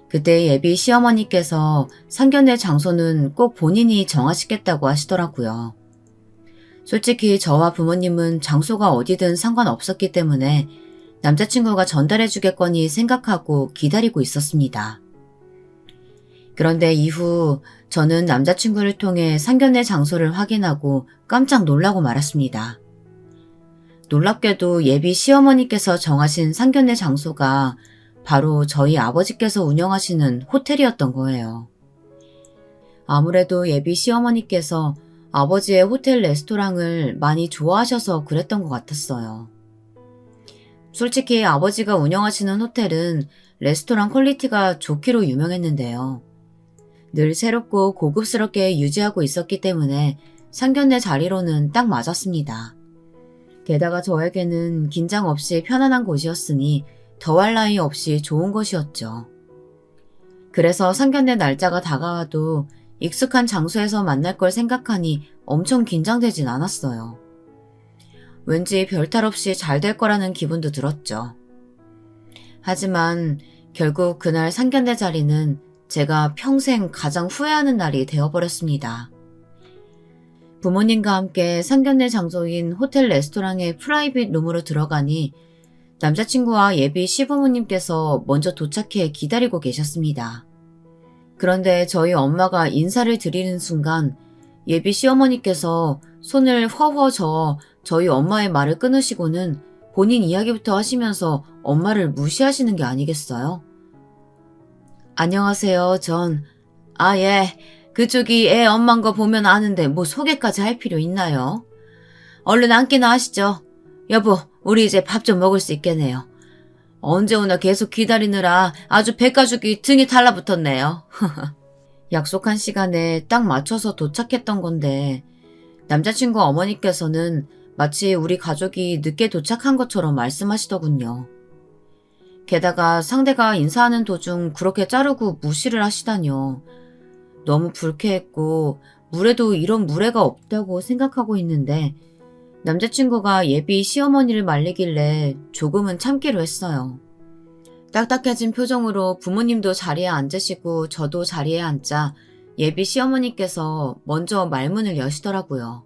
그때 예비 시어머니께서 상견례 장소는 꼭 본인이 정하시겠다고 하시더라고요. 솔직히 저와 부모님은 장소가 어디든 상관없었기 때문에 남자친구가 전달해 주겠거니 생각하고 기다리고 있었습니다. 그런데 이후 저는 남자친구를 통해 상견례 장소를 확인하고 깜짝 놀라고 말았습니다. 놀랍게도 예비 시어머니께서 정하신 상견례 장소가 바로 저희 아버지께서 운영하시는 호텔이었던 거예요. 아무래도 예비 시어머니께서 아버지의 호텔 레스토랑을 많이 좋아하셔서 그랬던 것 같았어요. 솔직히 아버지가 운영하시는 호텔은 레스토랑 퀄리티가 좋기로 유명했는데요. 늘 새롭고 고급스럽게 유지하고 있었기 때문에 상견례 자리로는 딱 맞았습니다. 게다가 저에게는 긴장 없이 편안한 곳이었으니 더할 나위 없이 좋은 곳이었죠. 그래서 상견례 날짜가 다가와도 익숙한 장소에서 만날 걸 생각하니 엄청 긴장되진 않았어요. 왠지 별탈 없이 잘 될 거라는 기분도 들었죠. 하지만 결국 그날 상견례 자리는 제가 평생 가장 후회하는 날이 되어버렸습니다. 부모님과 함께 상견례 장소인 호텔 레스토랑의 프라이빗 룸으로 들어가니 남자친구와 예비 시부모님께서 먼저 도착해 기다리고 계셨습니다. 그런데 저희 엄마가 인사를 드리는 순간 예비 시어머니께서 손을 허허 저어 저희 엄마의 말을 끊으시고는 본인 이야기부터 하시면서 엄마를 무시하시는 게 아니겠어요? 안녕하세요, 예. 그쪽이 애 엄만 거 보면 아는데 뭐 소개까지 할 필요 있나요? 얼른 앉기나 하시죠. 여보, 우리 이제 밥 좀 먹을 수 있겠네요. 언제 오나 계속 기다리느라 아주 배가죽이 등에 달라붙었네요. 약속한 시간에 딱 맞춰서 도착했던 건데 남자친구 어머니께서는 마치 우리 가족이 늦게 도착한 것처럼 말씀하시더군요. 게다가 상대가 인사하는 도중 그렇게 자르고 무시를 하시다뇨. 너무 불쾌했고 물에도 이런 무례가 없다고 생각하고 있는데 남자친구가 예비 시어머니를 말리길래 조금은 참기로 했어요. 딱딱해진 표정으로 부모님도 자리에 앉으시고 저도 자리에 앉자 예비 시어머니께서 먼저 말문을 여시더라고요.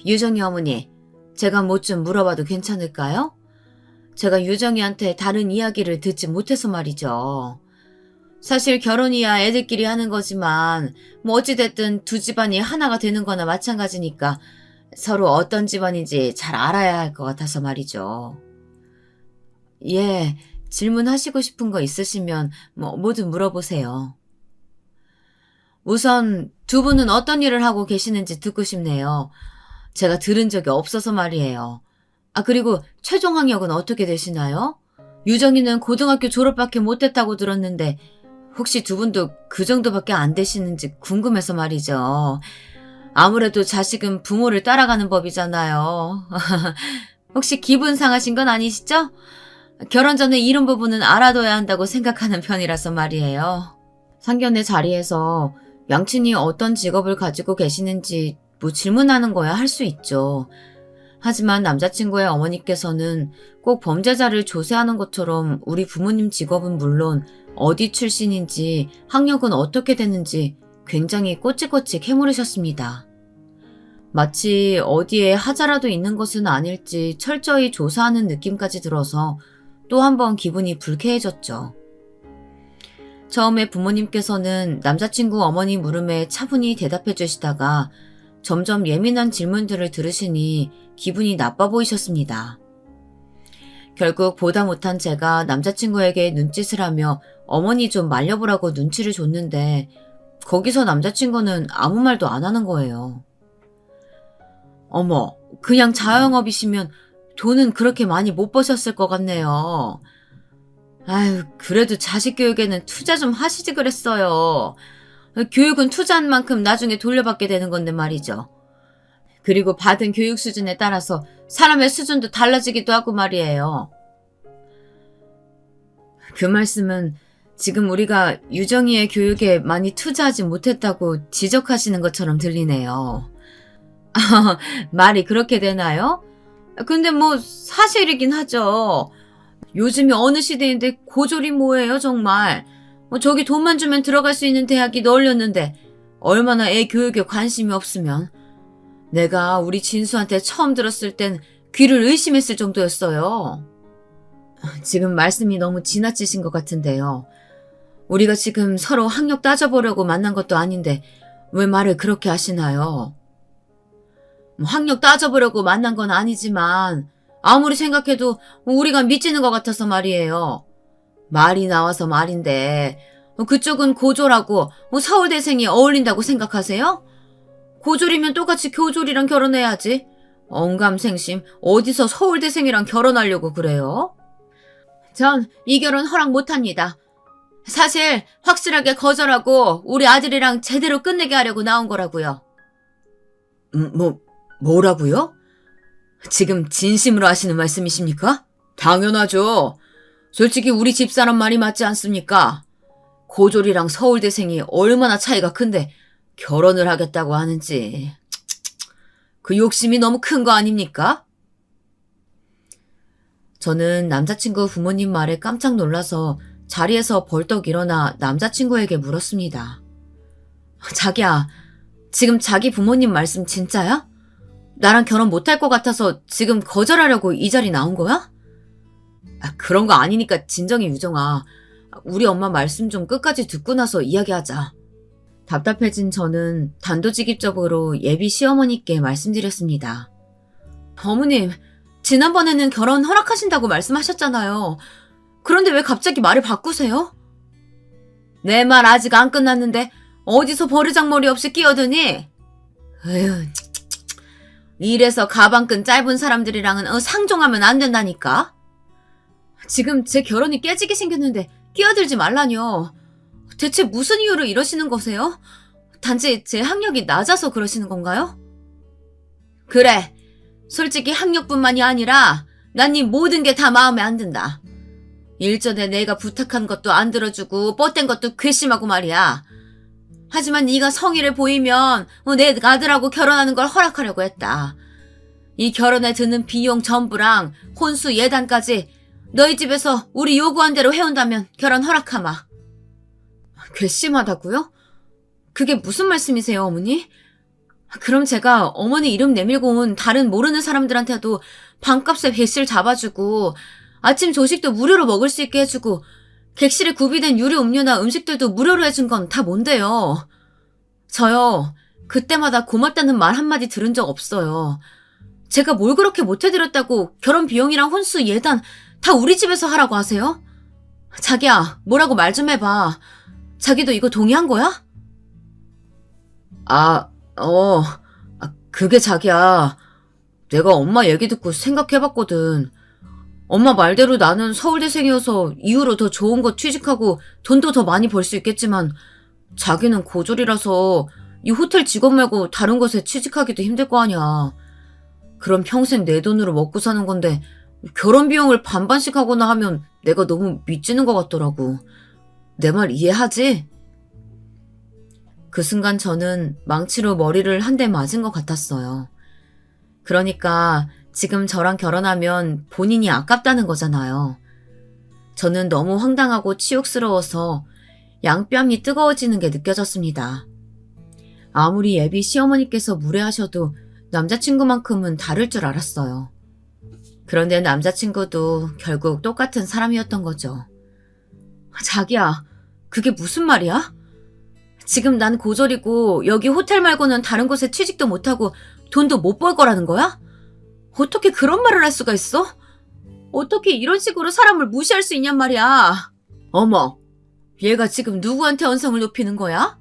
유정이 어머니, 제가 뭐 좀 물어봐도 괜찮을까요? 제가 유정이한테 다른 이야기를 듣지 못해서 말이죠. 사실 결혼이야 애들끼리 하는 거지만 뭐 어찌됐든 두 집안이 하나가 되는 거나 마찬가지니까 서로 어떤 집안인지 잘 알아야 할 것 같아서 말이죠. 예, 질문하시고 싶은 거 있으시면 뭐든 물어보세요. 우선 두 분은 어떤 일을 하고 계시는지 듣고 싶네요. 제가 들은 적이 없어서 말이에요. 그리고 최종 학력은 어떻게 되시나요? 유정이는 고등학교 졸업밖에 못했다고 들었는데 혹시 두 분도 그 정도밖에 안 되시는지 궁금해서 말이죠. 아무래도 자식은 부모를 따라가는 법이잖아요. 혹시 기분 상하신 건 아니시죠? 결혼 전에 이런 부분은 알아둬야 한다고 생각하는 편이라서 말이에요. 상견례 자리에서 양친이 어떤 직업을 가지고 계시는지 질문하는 거야 할 수 있죠. 하지만 남자친구의 어머니께서는 꼭 범죄자를 조사하는 것처럼 우리 부모님 직업은 물론 어디 출신인지 학력은 어떻게 되는지 굉장히 꼬치꼬치 캐물으셨습니다. 마치 어디에 하자라도 있는 것은 아닐지 철저히 조사하는 느낌까지 들어서 또 한 번 기분이 불쾌해졌죠. 처음에 부모님께서는 남자친구 어머니 물음에 차분히 대답해 주시다가 점점 예민한 질문들을 들으시니 기분이 나빠 보이셨습니다. 결국 보다 못한 제가 남자친구에게 눈짓을 하며 어머니 좀 말려보라고 눈치를 줬는데 거기서 남자친구는 아무 말도 안 하는 거예요. 어머, 그냥 자영업이시면 돈은 그렇게 많이 못 버셨을 것 같네요. 아유, 그래도 자식 교육에는 투자 좀 하시지 그랬어요. 교육은 투자한 만큼 나중에 돌려받게 되는 건데 말이죠. 그리고 받은 교육 수준에 따라서 사람의 수준도 달라지기도 하고 말이에요. 그 말씀은 지금 우리가 유정이의 교육에 많이 투자하지 못했다고 지적하시는 것처럼 들리네요. 말이 그렇게 되나요? 근데 사실이긴 하죠. 요즘이 어느 시대인데 고졸이 뭐예요 정말. 저기 돈만 주면 들어갈 수 있는 대학이 널렸는데 얼마나 애 교육에 관심이 없으면. 내가 우리 진수한테 처음 들었을 땐 귀를 의심했을 정도였어요. 지금 말씀이 너무 지나치신 것 같은데요. 우리가 지금 서로 학력 따져보려고 만난 것도 아닌데 왜 말을 그렇게 하시나요? 학력 따져보려고 만난 건 아니지만 아무리 생각해도 우리가 미치는 것 같아서 말이에요. 말이 나와서 말인데 그쪽은 고졸하고 서울대생이 어울린다고 생각하세요? 고졸이면 똑같이 교졸이랑 결혼해야지. 언감생심 어디서 서울대생이랑 결혼하려고 그래요? 전 이 결혼 허락 못합니다. 사실 확실하게 거절하고 우리 아들이랑 제대로 끝내게 하려고 나온 거라고요. 뭐라고요? 지금 진심으로 하시는 말씀이십니까? 당연하죠. 솔직히 우리 집사람 말이 맞지 않습니까? 고졸이랑 서울대생이 얼마나 차이가 큰데 결혼을 하겠다고 하는지. 그 욕심이 너무 큰 거 아닙니까? 저는 남자친구 부모님 말에 깜짝 놀라서 자리에서 벌떡 일어나 남자친구에게 물었습니다. 자기야, 지금 자기 부모님 말씀 진짜야? 나랑 결혼 못할 것 같아서 지금 거절하려고 이 자리 나온 거야? 그런 거 아니니까 진정해, 유정아. 우리 엄마 말씀 좀 끝까지 듣고 나서 이야기하자. 답답해진 저는 단도직입적으로 예비 시어머니께 말씀드렸습니다. 어머님, 지난번에는 결혼 허락하신다고 말씀하셨잖아요. 그런데 왜 갑자기 말을 바꾸세요? 내 말 아직 안 끝났는데 어디서 버르장머리 없이 끼어드니? 에휴, 이래서 가방끈 짧은 사람들이랑은 상종하면 안 된다니까? 지금 제 결혼이 깨지게 생겼는데 끼어들지 말라뇨. 대체 무슨 이유로 이러시는 거세요? 단지 제 학력이 낮아서 그러시는 건가요? 그래, 솔직히 학력뿐만이 아니라 난 네 모든 게 다 마음에 안 든다. 일전에 내가 부탁한 것도 안 들어주고 뻗댄 것도 괘씸하고 말이야. 하지만 네가 성의를 보이면 내 아들하고 결혼하는 걸 허락하려고 했다. 이 결혼에 드는 비용 전부랑 혼수 예단까지 너희 집에서 우리 요구한 대로 해온다면 결혼 허락하마. 괘씸하다고요? 그게 무슨 말씀이세요, 어머니? 그럼 제가 어머니 이름 내밀고 온 다른 모르는 사람들한테도 방값에 배실 잡아주고 아침 조식도 무료로 먹을 수 있게 해주고 객실에 구비된 유료 음료나 음식들도 무료로 해준 건 다 뭔데요? 저요, 그때마다 고맙다는 말 한마디 들은 적 없어요. 제가 뭘 그렇게 못해드렸다고 결혼 비용이랑 혼수 예단 다 우리 집에서 하라고 하세요? 자기야, 뭐라고 말 좀 해봐. 자기도 이거 동의한 거야? 그게 자기야. 내가 엄마 얘기 듣고 생각해봤거든. 엄마 말대로 나는 서울대생이어서 이후로 더 좋은 거 취직하고 돈도 더 많이 벌 수 있겠지만 자기는 고졸이라서 이 호텔 직원 말고 다른 곳에 취직하기도 힘들 거 아니야. 그럼 평생 내 돈으로 먹고 사는 건데 결혼 비용을 반반씩 하거나 하면 내가 너무 미치는 것 같더라고. 내 말 이해하지? 그 순간 저는 망치로 머리를 한 대 맞은 것 같았어요. 그러니까 지금 저랑 결혼하면 본인이 아깝다는 거잖아요. 저는 너무 황당하고 치욕스러워서 양뺨이 뜨거워지는 게 느껴졌습니다. 아무리 예비 시어머니께서 무례하셔도 남자친구만큼은 다를 줄 알았어요. 그런데 남자친구도 결국 똑같은 사람이었던 거죠. 자기야, 그게 무슨 말이야? 지금 난 고졸이고 여기 호텔 말고는 다른 곳에 취직도 못하고 돈도 못 벌 거라는 거야? 어떻게 그런 말을 할 수가 있어? 어떻게 이런 식으로 사람을 무시할 수 있냔 말이야. 어머, 얘가 지금 누구한테 언성을 높이는 거야?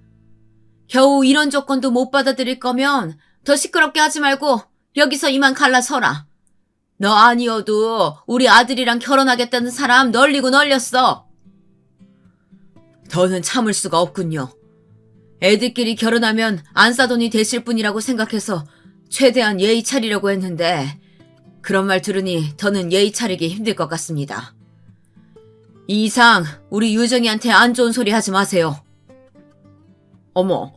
겨우 이런 조건도 못 받아들일 거면 더 시끄럽게 하지 말고 여기서 이만 갈라서라. 너 아니어도 우리 아들이랑 결혼하겠다는 사람 널리고 널렸어. 더는 참을 수가 없군요. 애들끼리 결혼하면 안싸돈이 되실 분이라고 생각해서 최대한 예의 차리려고 했는데 그런 말 들으니 더는 예의 차리기 힘들 것 같습니다. 이 이상 우리 유정이한테 안 좋은 소리 하지 마세요. 어머,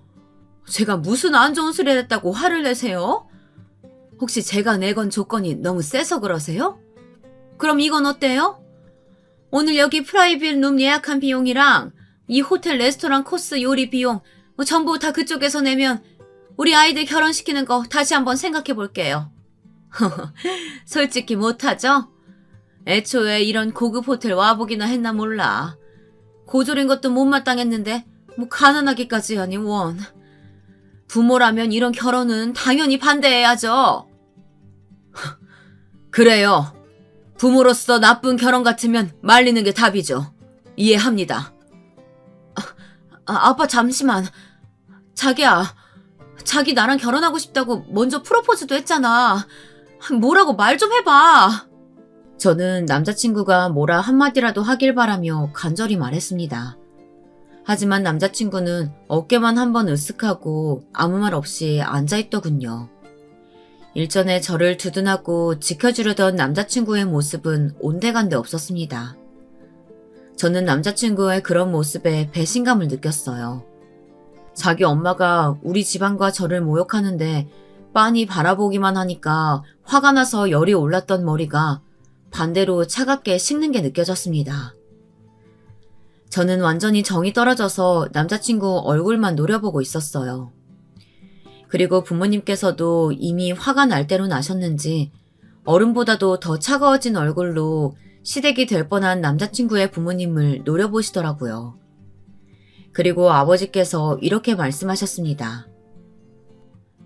제가 무슨 안 좋은 소리 했다고 화를 내세요? 혹시 제가 내건 조건이 너무 세서 그러세요? 그럼 이건 어때요? 오늘 여기 프라이빗 룸 예약한 비용이랑 이 호텔 레스토랑 코스 요리 비용 전부 다 그쪽에서 내면 우리 아이들 결혼시키는 거 다시 한번 생각해 볼게요. 솔직히 못하죠? 애초에 이런 고급 호텔 와보기나 했나 몰라. 고졸인 것도 못마땅했는데 뭐 가난하기까지 하니 원. 부모라면 이런 결혼은 당연히 반대해야죠. 그래요. 부모로서 나쁜 결혼 같으면 말리는 게 답이죠. 이해합니다. 아빠 잠시만. 자기야, 자기 나랑 결혼하고 싶다고 먼저 프로포즈도 했잖아. 뭐라고 말 좀 해봐. 저는 남자친구가 뭐라 한마디라도 하길 바라며 간절히 말했습니다. 하지만 남자친구는 어깨만 한번 으쓱하고 아무 말 없이 앉아있더군요. 일전에 저를 두둔하고 지켜주려던 남자친구의 모습은 온데간데 없었습니다. 저는 남자친구의 그런 모습에 배신감을 느꼈어요. 자기 엄마가 우리 집안과 저를 모욕하는데 빤히 바라보기만 하니까 화가 나서 열이 올랐던 머리가 반대로 차갑게 식는 게 느껴졌습니다. 저는 완전히 정이 떨어져서 남자친구 얼굴만 노려보고 있었어요. 그리고 부모님께서도 이미 화가 날 대로 나셨는지 얼음보다도 더 차가워진 얼굴로 시댁이 될 뻔한 남자친구의 부모님을 노려보시더라고요. 그리고 아버지께서 이렇게 말씀하셨습니다.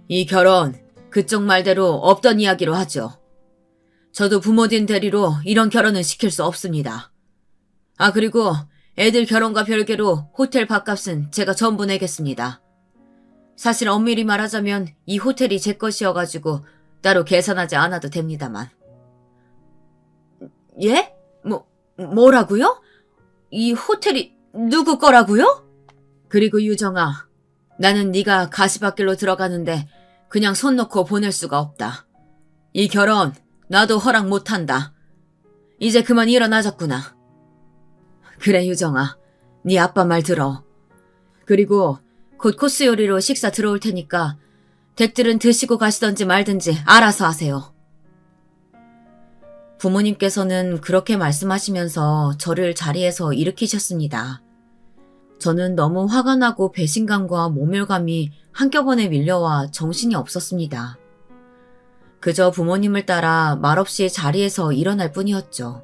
이 결혼, 그쪽 말대로 없던 이야기로 하죠. 저도 부모님 대리로 이런 결혼은 시킬 수 없습니다. 아, 그리고 애들 결혼과 별개로 호텔 밥값은 제가 전부 내겠습니다. 사실 엄밀히 말하자면 이 호텔이 제 것이어가지고 따로 계산하지 않아도 됩니다만. 예? 뭐라고요? 이 호텔이 누구 거라고요? 그리고 유정아, 나는 네가 가시밭길로 들어가는데 그냥 손 놓고 보낼 수가 없다. 이 결혼 나도 허락 못한다. 이제 그만 일어나자꾸나. 그래 유정아, 네 아빠 말 들어. 그리고 곧 코스 요리로 식사 들어올 테니까 댁들은 드시고 가시던지 말든지 알아서 하세요. 부모님께서는 그렇게 말씀하시면서 저를 자리에서 일으키셨습니다. 저는 너무 화가 나고 배신감과 모멸감이 한꺼번에 밀려와 정신이 없었습니다. 그저 부모님을 따라 말없이 자리에서 일어날 뿐이었죠.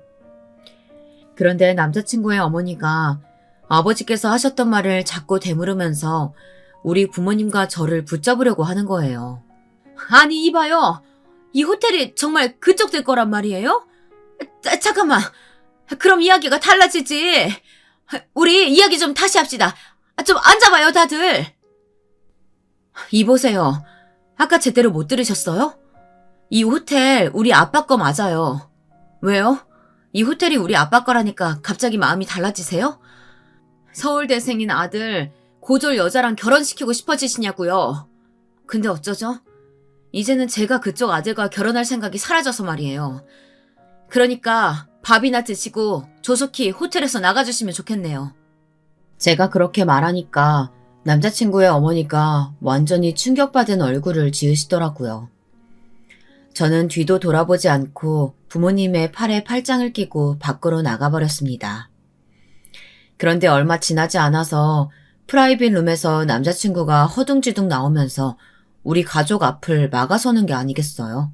그런데 남자친구의 어머니가 아버지께서 하셨던 말을 자꾸 되물으면서 우리 부모님과 저를 붙잡으려고 하는 거예요. 아니 이봐요. 이 호텔이 정말 그쪽들 거란 말이에요? 잠깐만. 그럼 이야기가 달라지지. 우리 이야기 좀 다시 합시다. 좀 앉아봐요 다들. 이보세요. 아까 제대로 못 들으셨어요? 이 호텔 우리 아빠 거 맞아요. 왜요? 이 호텔이 우리 아빠 거라니까 갑자기 마음이 달라지세요? 서울대생인 아들 고졸 여자랑 결혼시키고 싶어지시냐고요. 근데 어쩌죠? 이제는 제가 그쪽 아들과 결혼할 생각이 사라져서 말이에요. 그러니까 밥이나 드시고 조속히 호텔에서 나가주시면 좋겠네요. 제가 그렇게 말하니까 남자친구의 어머니가 완전히 충격받은 얼굴을 지으시더라고요. 저는 뒤도 돌아보지 않고 부모님의 팔에 팔짱을 끼고 밖으로 나가버렸습니다. 그런데 얼마 지나지 않아서 프라이빗 룸에서 남자친구가 허둥지둥 나오면서 우리 가족 앞을 막아서는 게 아니겠어요?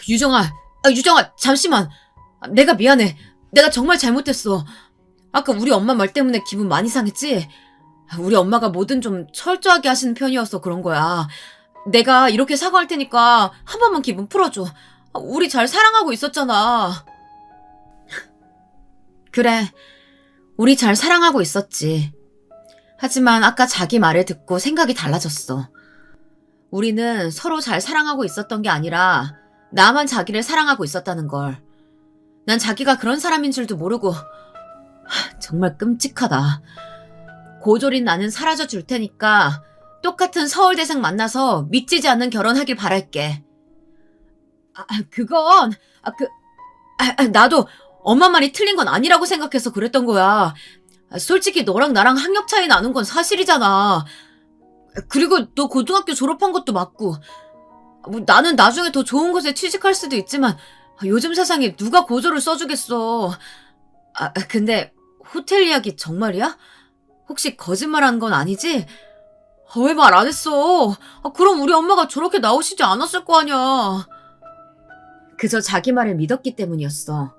유정아, 잠시만. 내가 미안해. 내가 정말 잘못했어. 아까 우리 엄마 말 때문에 기분 많이 상했지? 우리 엄마가 뭐든 좀 철저하게 하시는 편이어서 그런 거야. 내가 이렇게 사과할 테니까 한 번만 기분 풀어줘. 우리 잘 사랑하고 있었잖아. 그래, 우리 잘 사랑하고 있었지. 하지만 아까 자기 말을 듣고 생각이 달라졌어. 우리는 서로 잘 사랑하고 있었던 게 아니라 나만 자기를 사랑하고 있었다는 걸. 난 자기가 그런 사람인 줄도 모르고 정말 끔찍하다. 고졸인 나는 사라져 줄 테니까 똑같은 서울대생 만나서 믿지지 않는 결혼하길 바랄게. 그건 나도 엄마 말이 틀린 건 아니라고 생각해서 그랬던 거야. 솔직히 너랑 나랑 학력 차이 나는 건 사실이잖아. 그리고 너 고등학교 졸업한 것도 맞고 나는 나중에 더 좋은 곳에 취직할 수도 있지만 요즘 세상에 누가 고졸을 써주겠어. 근데 호텔 이야기 정말이야? 혹시 거짓말한 건 아니지? 왜 말 안 했어? 그럼 우리 엄마가 저렇게 나오시지 않았을 거 아니야. 그저 자기 말을 믿었기 때문이었어.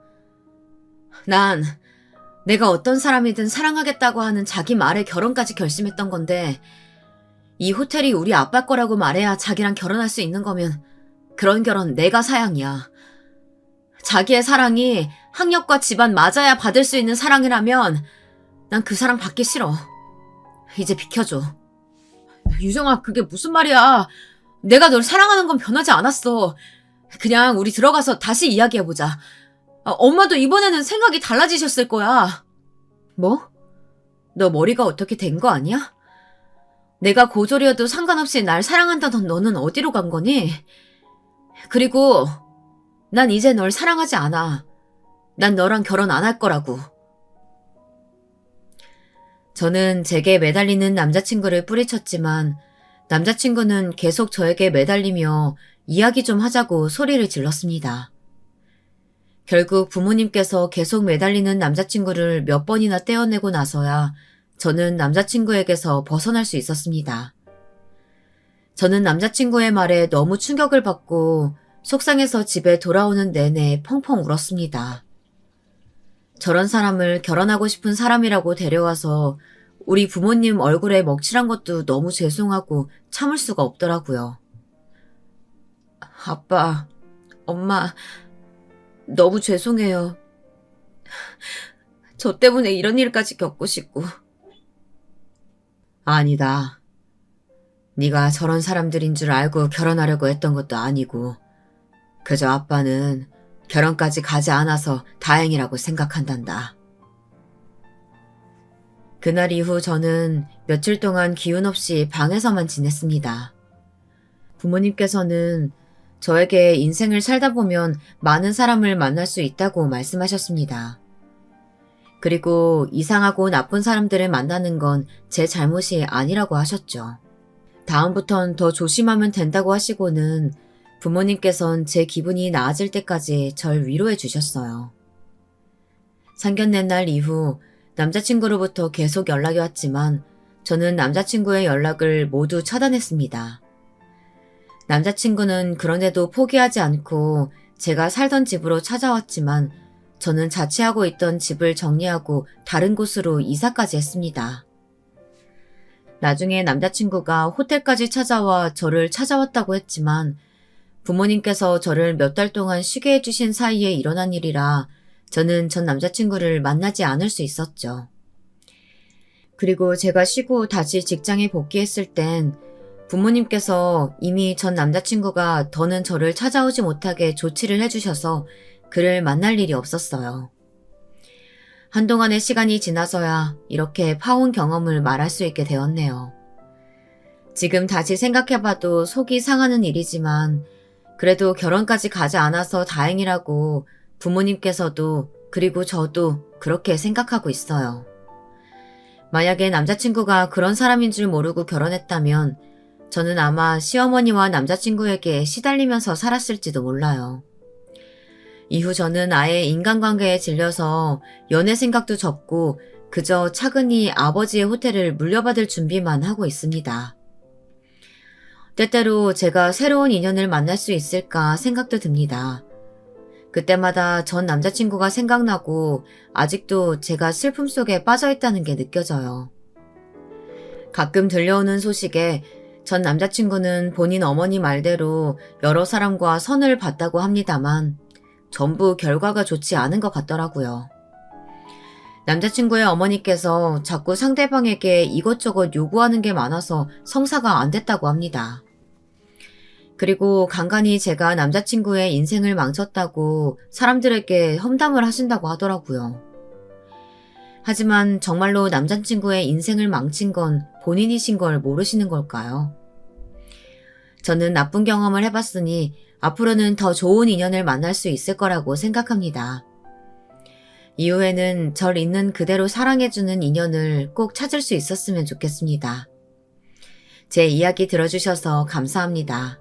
난 내가 어떤 사람이든 사랑하겠다고 하는 자기 말에 결혼까지 결심했던 건데 이 호텔이 우리 아빠 거라고 말해야 자기랑 결혼할 수 있는 거면 그런 결혼 내가 사양이야. 자기의 사랑이 학력과 집안 맞아야 받을 수 있는 사랑이라면 난 그 사랑 받기 싫어. 이제 비켜줘. 유정아, 그게 무슨 말이야. 내가 널 사랑하는 건 변하지 않았어. 그냥 우리 들어가서 다시 이야기해보자. 엄마도 이번에는 생각이 달라지셨을 거야. 뭐? 너 머리가 어떻게 된 거 아니야? 내가 고졸이어도 상관없이 날 사랑한다던 너는 어디로 간 거니? 그리고 난 이제 널 사랑하지 않아. 난 너랑 결혼 안 할 거라고. 저는 제게 매달리는 남자친구를 뿌리쳤지만 남자친구는 계속 저에게 매달리며 이야기 좀 하자고 소리를 질렀습니다. 결국 부모님께서 계속 매달리는 남자친구를 몇 번이나 떼어내고 나서야 저는 남자친구에게서 벗어날 수 있었습니다. 저는 남자친구의 말에 너무 충격을 받고 속상해서 집에 돌아오는 내내 펑펑 울었습니다. 저런 사람을 결혼하고 싶은 사람이라고 데려와서 우리 부모님 얼굴에 먹칠한 것도 너무 죄송하고 참을 수가 없더라고요. 아빠, 엄마, 너무 죄송해요. 저 때문에 이런 일까지 겪고 싶고. 아니다. 네가 저런 사람들인 줄 알고 결혼하려고 했던 것도 아니고 그저 아빠는 결혼까지 가지 않아서 다행이라고 생각한단다. 그날 이후 저는 며칠 동안 기운 없이 방에서만 지냈습니다. 부모님께서는 저에게 인생을 살다 보면 많은 사람을 만날 수 있다고 말씀하셨습니다. 그리고 이상하고 나쁜 사람들을 만나는 건 제 잘못이 아니라고 하셨죠. 다음부턴 더 조심하면 된다고 하시고는 부모님께선 제 기분이 나아질 때까지 절 위로해 주셨어요. 상견례 날 이후 남자친구로부터 계속 연락이 왔지만 저는 남자친구의 연락을 모두 차단했습니다. 남자친구는 그런데도 포기하지 않고 제가 살던 집으로 찾아왔지만 저는 자취하고 있던 집을 정리하고 다른 곳으로 이사까지 했습니다. 나중에 남자친구가 호텔까지 찾아와 저를 찾아왔다고 했지만 부모님께서 저를 몇 달 동안 쉬게 해주신 사이에 일어난 일이라 저는 전 남자친구를 만나지 않을 수 있었죠. 그리고 제가 쉬고 다시 직장에 복귀했을 땐 부모님께서 이미 전 남자친구가 더는 저를 찾아오지 못하게 조치를 해주셔서 그를 만날 일이 없었어요. 한동안의 시간이 지나서야 이렇게 파혼 경험을 말할 수 있게 되었네요. 지금 다시 생각해봐도 속이 상하는 일이지만 그래도 결혼까지 가지 않아서 다행이라고 부모님께서도 그리고 저도 그렇게 생각하고 있어요. 만약에 남자친구가 그런 사람인 줄 모르고 결혼했다면 저는 아마 시어머니와 남자친구에게 시달리면서 살았을지도 몰라요. 이후 저는 아예 인간관계에 질려서 연애 생각도 접고 그저 차근히 아버지의 호텔을 물려받을 준비만 하고 있습니다. 때때로 제가 새로운 인연을 만날 수 있을까 생각도 듭니다. 그때마다 전 남자친구가 생각나고 아직도 제가 슬픔 속에 빠져있다는 게 느껴져요. 가끔 들려오는 소식에 전 남자친구는 본인 어머니 말대로 여러 사람과 선을 봤다고 합니다만 전부 결과가 좋지 않은 것 같더라고요. 남자친구의 어머니께서 자꾸 상대방에게 이것저것 요구하는 게 많아서 성사가 안 됐다고 합니다. 그리고 간간히 제가 남자친구의 인생을 망쳤다고 사람들에게 험담을 하신다고 하더라고요. 하지만 정말로 남자친구의 인생을 망친 건 본인이신 걸 모르시는 걸까요? 저는 나쁜 경험을 해봤으니 앞으로는 더 좋은 인연을 만날 수 있을 거라고 생각합니다. 이후에는 절 있는 그대로 사랑해주는 인연을 꼭 찾을 수 있었으면 좋겠습니다. 제 이야기 들어주셔서 감사합니다.